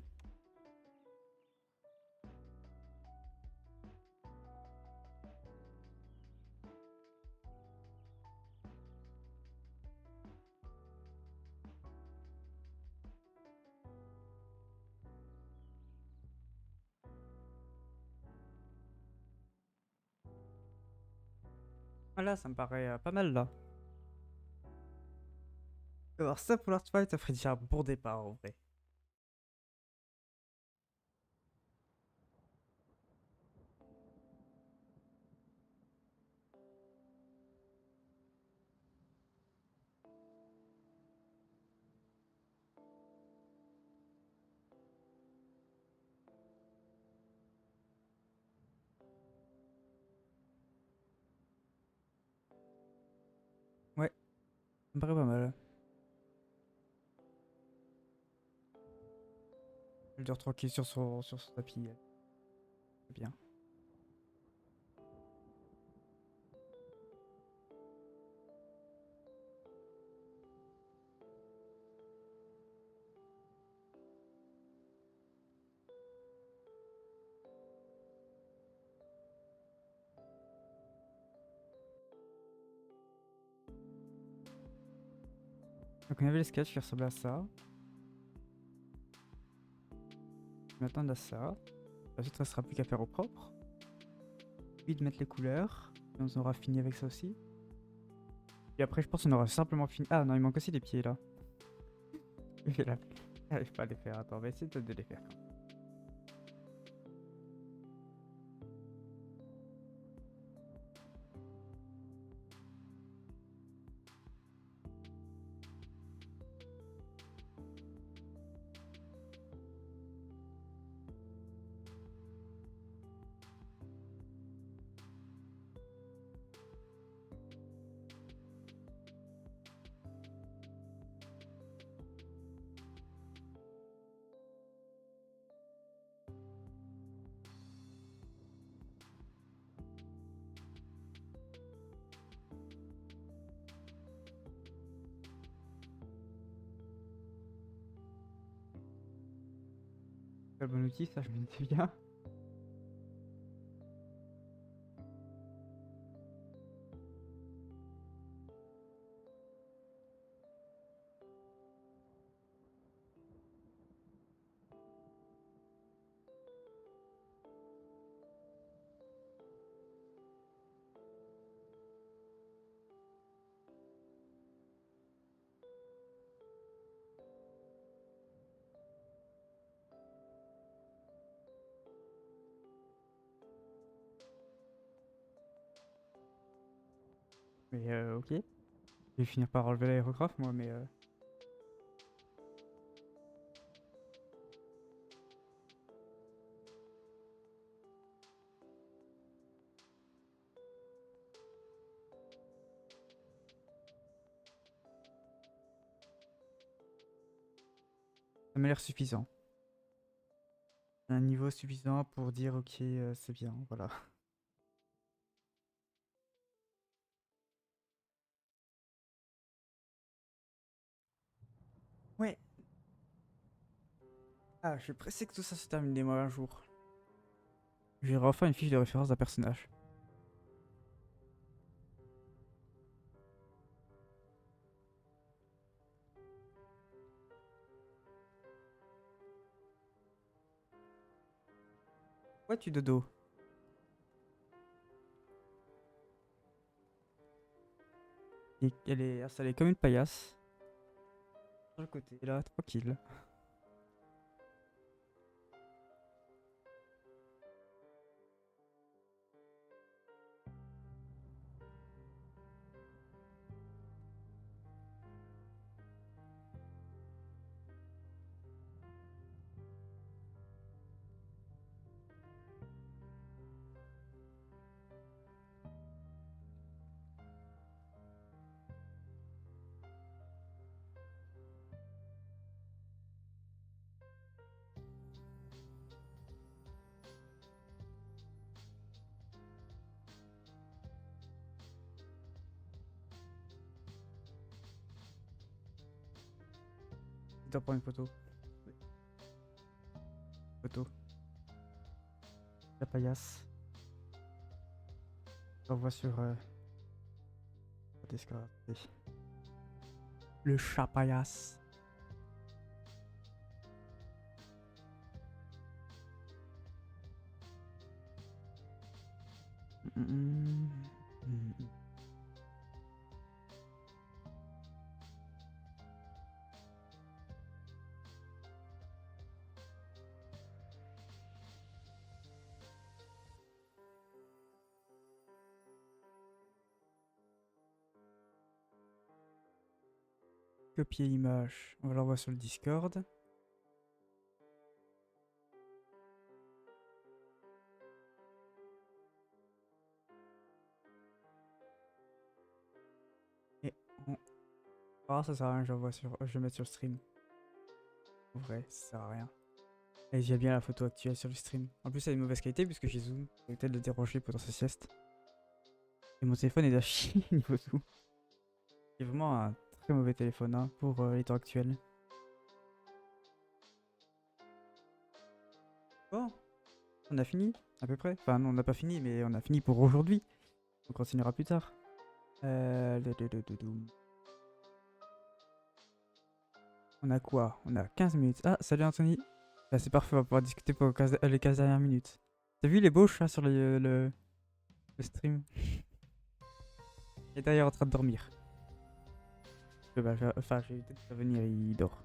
Ah là, ça me paraît pas mal là. Alors ça pour l'Artfight, ça ferait déjà un bon départ en vrai. Ouais, ça me paraît pas mal. Elle dure tranquille sur son tapis. C'est bien. Donc on avait les sketchs qui ressemblaient à ça. Maintenant on a ça. Ensuite il restera plus qu'à faire au propre. Puis de mettre les couleurs. Et on aura fini avec ça aussi. Et après je pense qu'on aura simplement fini. Ah non, il manque aussi des pieds là. Et là, j'arrive pas à les faire. Attends, on va essayer peut-être de les faire. C'est le bon outil, ça je me disais bien. Mais ok. Je vais finir par enlever l'aérographe moi, mais ça m'a l'air suffisant. Un niveau suffisant pour dire ok, c'est bien, voilà. Ouais. Ah, je suis pressé que tout ça se termine des mois un jour. J'aurai enfin une fiche de référence d'un personnage. Ouais, tu dodo. Et elle est installée comme une paillasse. Sur le côté, là, tranquille. Tu dois prendre une photo. Photo. La paillasse. Je la vois sur Discord. Le chat paillasse. Copier l'image. On va l'envoyer sur le Discord. Et on... Ah, ça sert à rien, je vais mettre sur le stream. En vrai, ça sert à rien. Et j'ai bien la photo actuelle sur le stream. En plus, elle a une mauvaise qualité puisque j'ai zoom. Ça va peut-être le déranger pendant sa sieste. Et mon téléphone est à chier niveau zoom. C'est vraiment un très mauvais téléphone hein, pour les temps actuels. Bon, on a fini à peu près. Enfin, non, on n'a pas fini, mais on a fini pour aujourd'hui. On continuera plus tard. On a quoi? On a 15 minutes. Ah, salut Anthony. Bah, c'est parfait, on va pouvoir discuter pour les 15 dernières minutes. T'as vu les beaux chats sur le stream? Il est d'ailleurs en train de dormir. Enfin, je vais peut-être pas venir, il dort.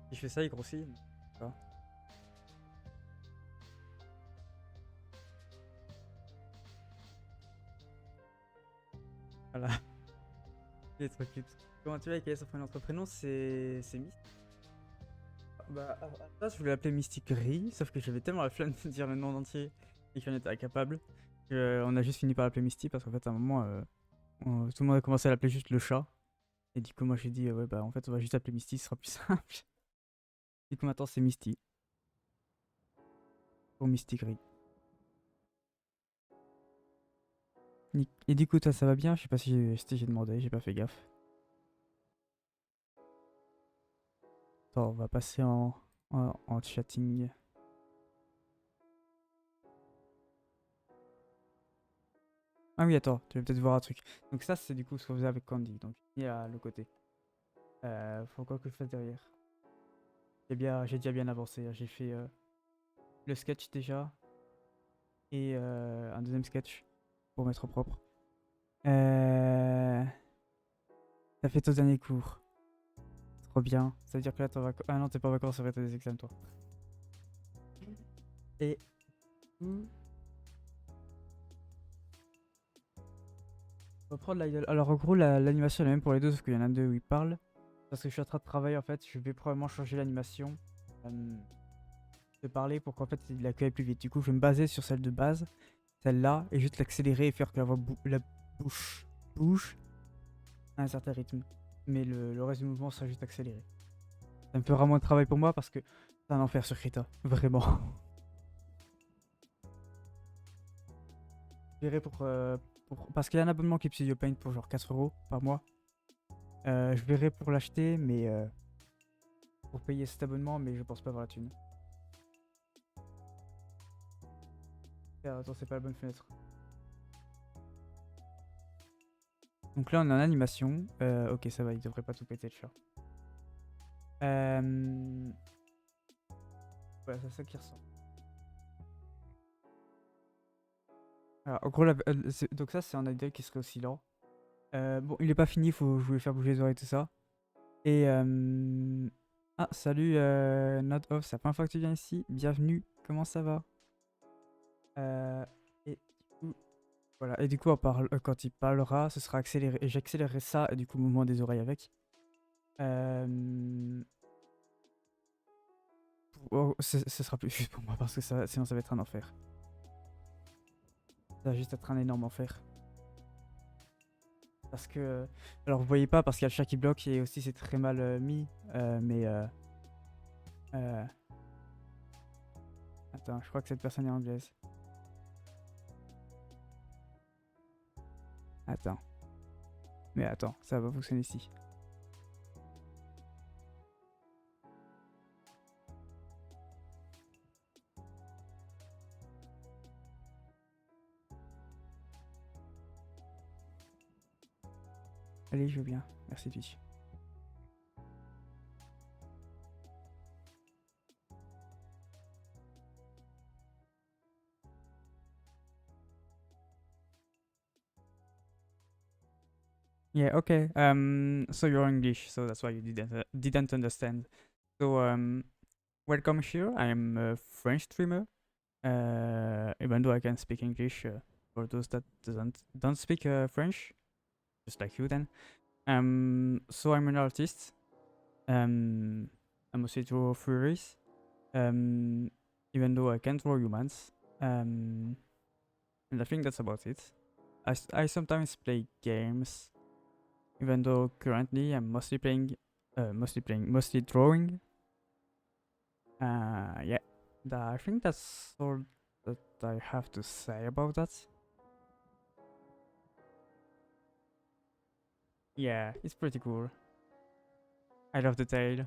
Si je fais ça, il grossit. Pas. Voilà. Il est trop cute. Comment tu vas? Quel est son prénom? Notre prénom, c'est Misty. Bah, à la base, je voulais l'appeler Mystique Gris, sauf que j'avais tellement la flemme de dire le nom entier et que j'en étais incapable. On a juste fini par l'appeler Misty parce qu'en fait, à un moment, tout le monde a commencé à l'appeler juste le chat. Et du coup, moi j'ai dit, ouais, bah en fait, on va juste l'appeler Misty, ce sera plus simple. Du coup, maintenant, c'est Misty. Pour Misty Gris. Et du coup, toi, ça va bien? Je sais pas si j'ai demandé, j'ai pas fait gaffe. Attends, on va passer en chatting. Ah oui, attends, tu vas peut-être voir un truc. Donc ça, c'est du coup ce qu'on faisait avec Candy. Donc, il y a le côté. Faut quoi que je fasse derrière. J'ai déjà bien avancé. J'ai fait le sketch déjà. Et un deuxième sketch pour mettre au propre. T'as fait ton dernier cours. Trop bien. Ça veut dire que là, t'es en vacances. Ah non, t'es pas en vacances, ça va être des examens, toi. Et. On va prendre l'idle. Alors, en gros, l'animation est la même pour les deux, sauf qu'il y en a deux où ils parlent. Parce que je suis en train de travailler, en fait, je vais probablement changer l'animation. De parler pour qu'en fait, il accueille plus vite. Du coup, je vais me baser sur celle de base, celle-là, et juste l'accélérer et faire que la bouche bouge à un certain rythme. Mais le reste du mouvement sera juste accéléré. Ça me fera moins de travail pour moi parce que c'est un enfer sur Krita. Vraiment. Je verrai parce qu'il y a un abonnement qui est Studio Paint pour genre 4 € par mois. Je verrai pour l'acheter, mais pour payer cet abonnement, mais je pense pas avoir la thune. Ah, attends, c'est pas la bonne fenêtre. Donc là, on est en animation. Ok, ça va, il devrait pas tout péter le chat. Voilà, c'est ça qui ressort. Alors, en gros, donc ça, c'est un idle qui serait aussi lent. Bon, il est pas fini, je voulais faire bouger les oreilles et tout ça. Et ah, salut Not Off, c'est la première fois que tu viens ici. Bienvenue, comment ça va? Et du coup, voilà. Et du coup, quand il parlera, ce sera accéléré. Et j'accélérerai ça, et du coup, le mouvement des oreilles avec. Ce sera plus juste pour moi parce que sinon ça va être un enfer. Ça va juste être un énorme enfer. Parce que. Alors vous voyez pas parce qu'il y a le chat qui bloque et aussi c'est très mal mis. Mais. Attends, je crois que cette personne est anglaise. Attends. Mais attends, ça va fonctionner ici. Allez, je veux bien. Merci Twitch. Yeah, okay. So you're English, so that's why you didn't understand. So welcome here. I am a French streamer. Even though I can speak English, for those that don't speak French, just like you then. So I'm an artist. I mostly draw furries. Even though I can't draw humans. And I think that's about it. I sometimes play games. Even though currently I'm mostly drawing. Yeah, I think that's all that I have to say about that. Yeah, it's pretty cool. I love the tail.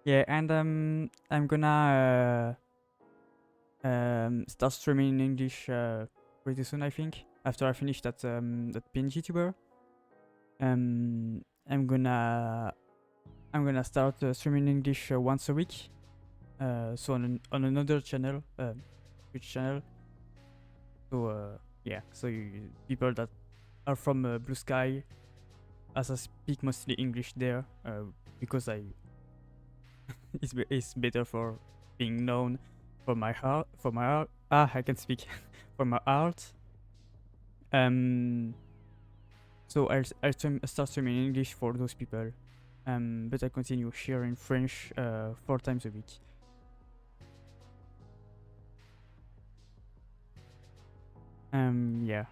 Yeah, and I'm gonna start streaming in English pretty soon, I think. After I finish that PNG tuber, I'm gonna start streaming in English once a week. So on another channel, Twitch channel. So yeah, so people that are from Blue Sky, as I speak mostly English there, because it's better for being known for my art. I can speak for my art. So I'll start streaming in English for those people. But I continue here in French 4 times a week. Yeah.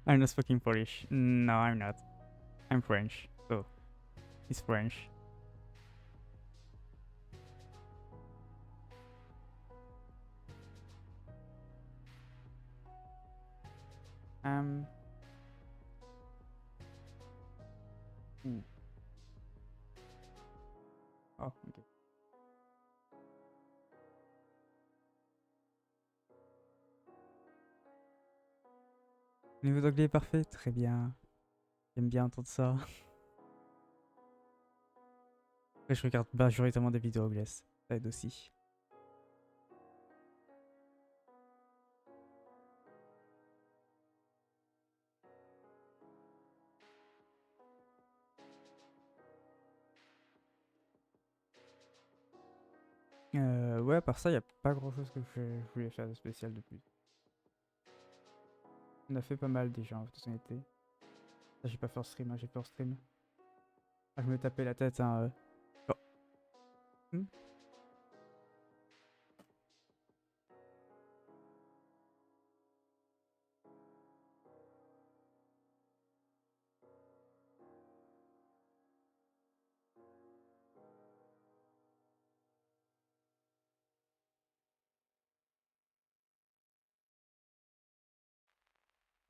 I'm not speaking Polish. No, I'm not. I'm French. So it's French. Ooh. Oh, ok. Le niveau d'anglais est parfait, très bien. J'aime bien entendre ça. Après, je regarde majoritairement des vidéos anglaises. Ça aide aussi. Ouais, à part ça, y a pas grand chose que je voulais faire de spécial depuis. On a fait pas mal déjà en toute honnêteté. Ça, j'ai pas fait en stream, hein, j'ai fait en stream. Ah, je me tapais la tête, hein. Oh. Hmm.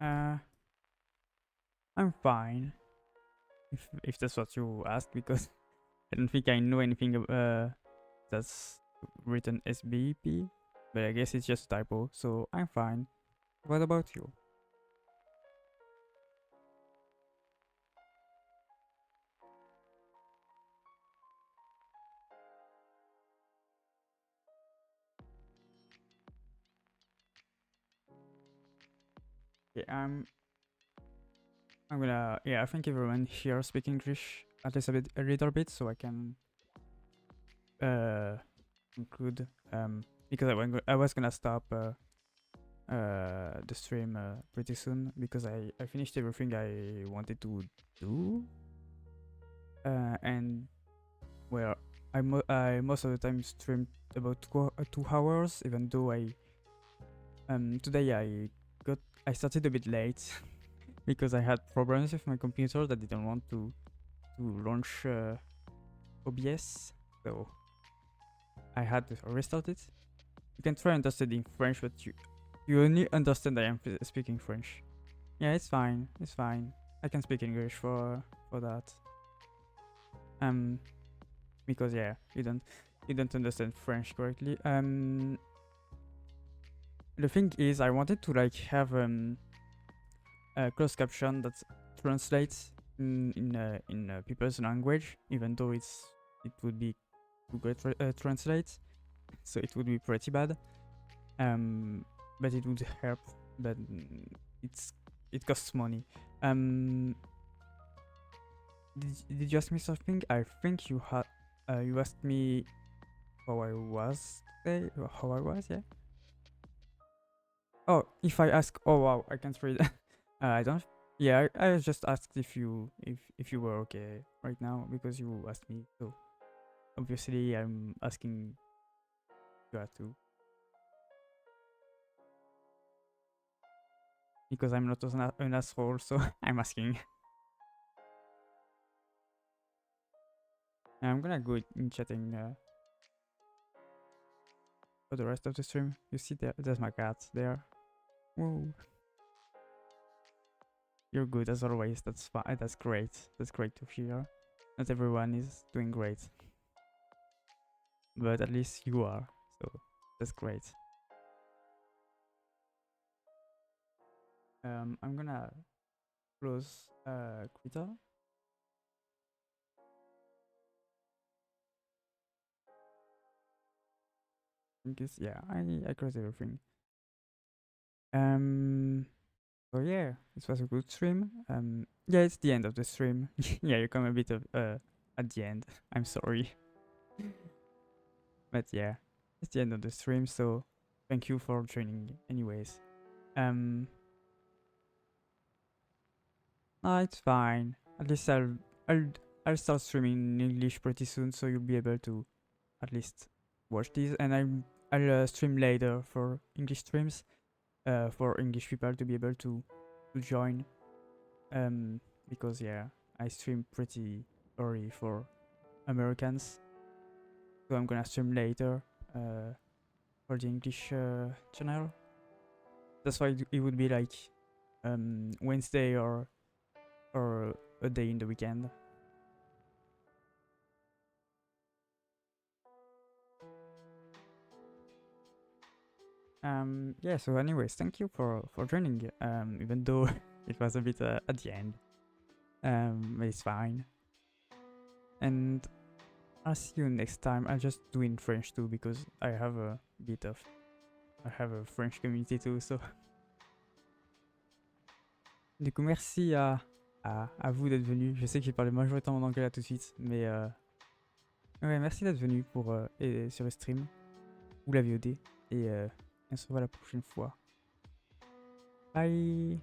Uh, I'm fine. If that's what you ask, because I don't think I know anything that's written SBP, but I guess it's just a typo, so I'm fine. What about you? Yeah, I'm gonna, yeah, I think everyone here speak English at least a little bit, so I can include because I was gonna stop the stream pretty soon because I finished everything I wanted to do, and well, I most of the time streamed about 2 hours, even though today I started a bit late because I had problems with my computer that didn't want to launch OBS, so I had to restart it. You can try understanding French, but you only understand I am speaking French. Yeah, it's fine. It's fine. I can speak English for that. Because yeah, you don't understand French correctly. The thing is, I wanted to like have a closed caption that translates in people's language, even though it would be Google Translate, so it would be pretty bad. But it would help. But it costs money. Did you ask me something? I think you had you asked me how I was today. How I was, yeah. Oh, if I ask, oh wow, I can't read. I don't. Yeah, I just asked if you were okay right now because you asked me. So obviously I'm asking you too because I'm not an asshole. So I'm asking. I'm gonna go in chatting for the rest of the stream. You see there's my cat there. Whoa. You're good as always. That's fine. That's great. That's great to hear. Not everyone is doing great, but at least you are. So that's great. I'm gonna close Krita. Because yeah, I closed everything. So yeah, this was a good stream. Yeah, it's the end of the stream. Yeah, you come a bit of at the end. I'm sorry. But yeah, it's the end of the stream, so thank you for joining anyways. No, it's fine. At least I'll start streaming in English pretty soon, so you'll be able to at least watch these, and I'll stream later for English streams, for English people to be able to join. Because yeah, I stream pretty early for Americans, so I'm gonna stream later, for the English channel. That's why it would be like Wednesday or a day in the weekend. Yeah, so anyways, thank you for joining, even though it was a bit at the end. But it's fine. And I'll see you next time. I'll just do in French too because I have a bit of. I have a French community too, so. Du coup, merci à vous d'être venu. Je sais que j'ai parlé majoritairement en anglais là tout de suite, mais ouais, merci d'être venu pour sur le stream ou la VOD et on se revoit la prochaine fois. Bye.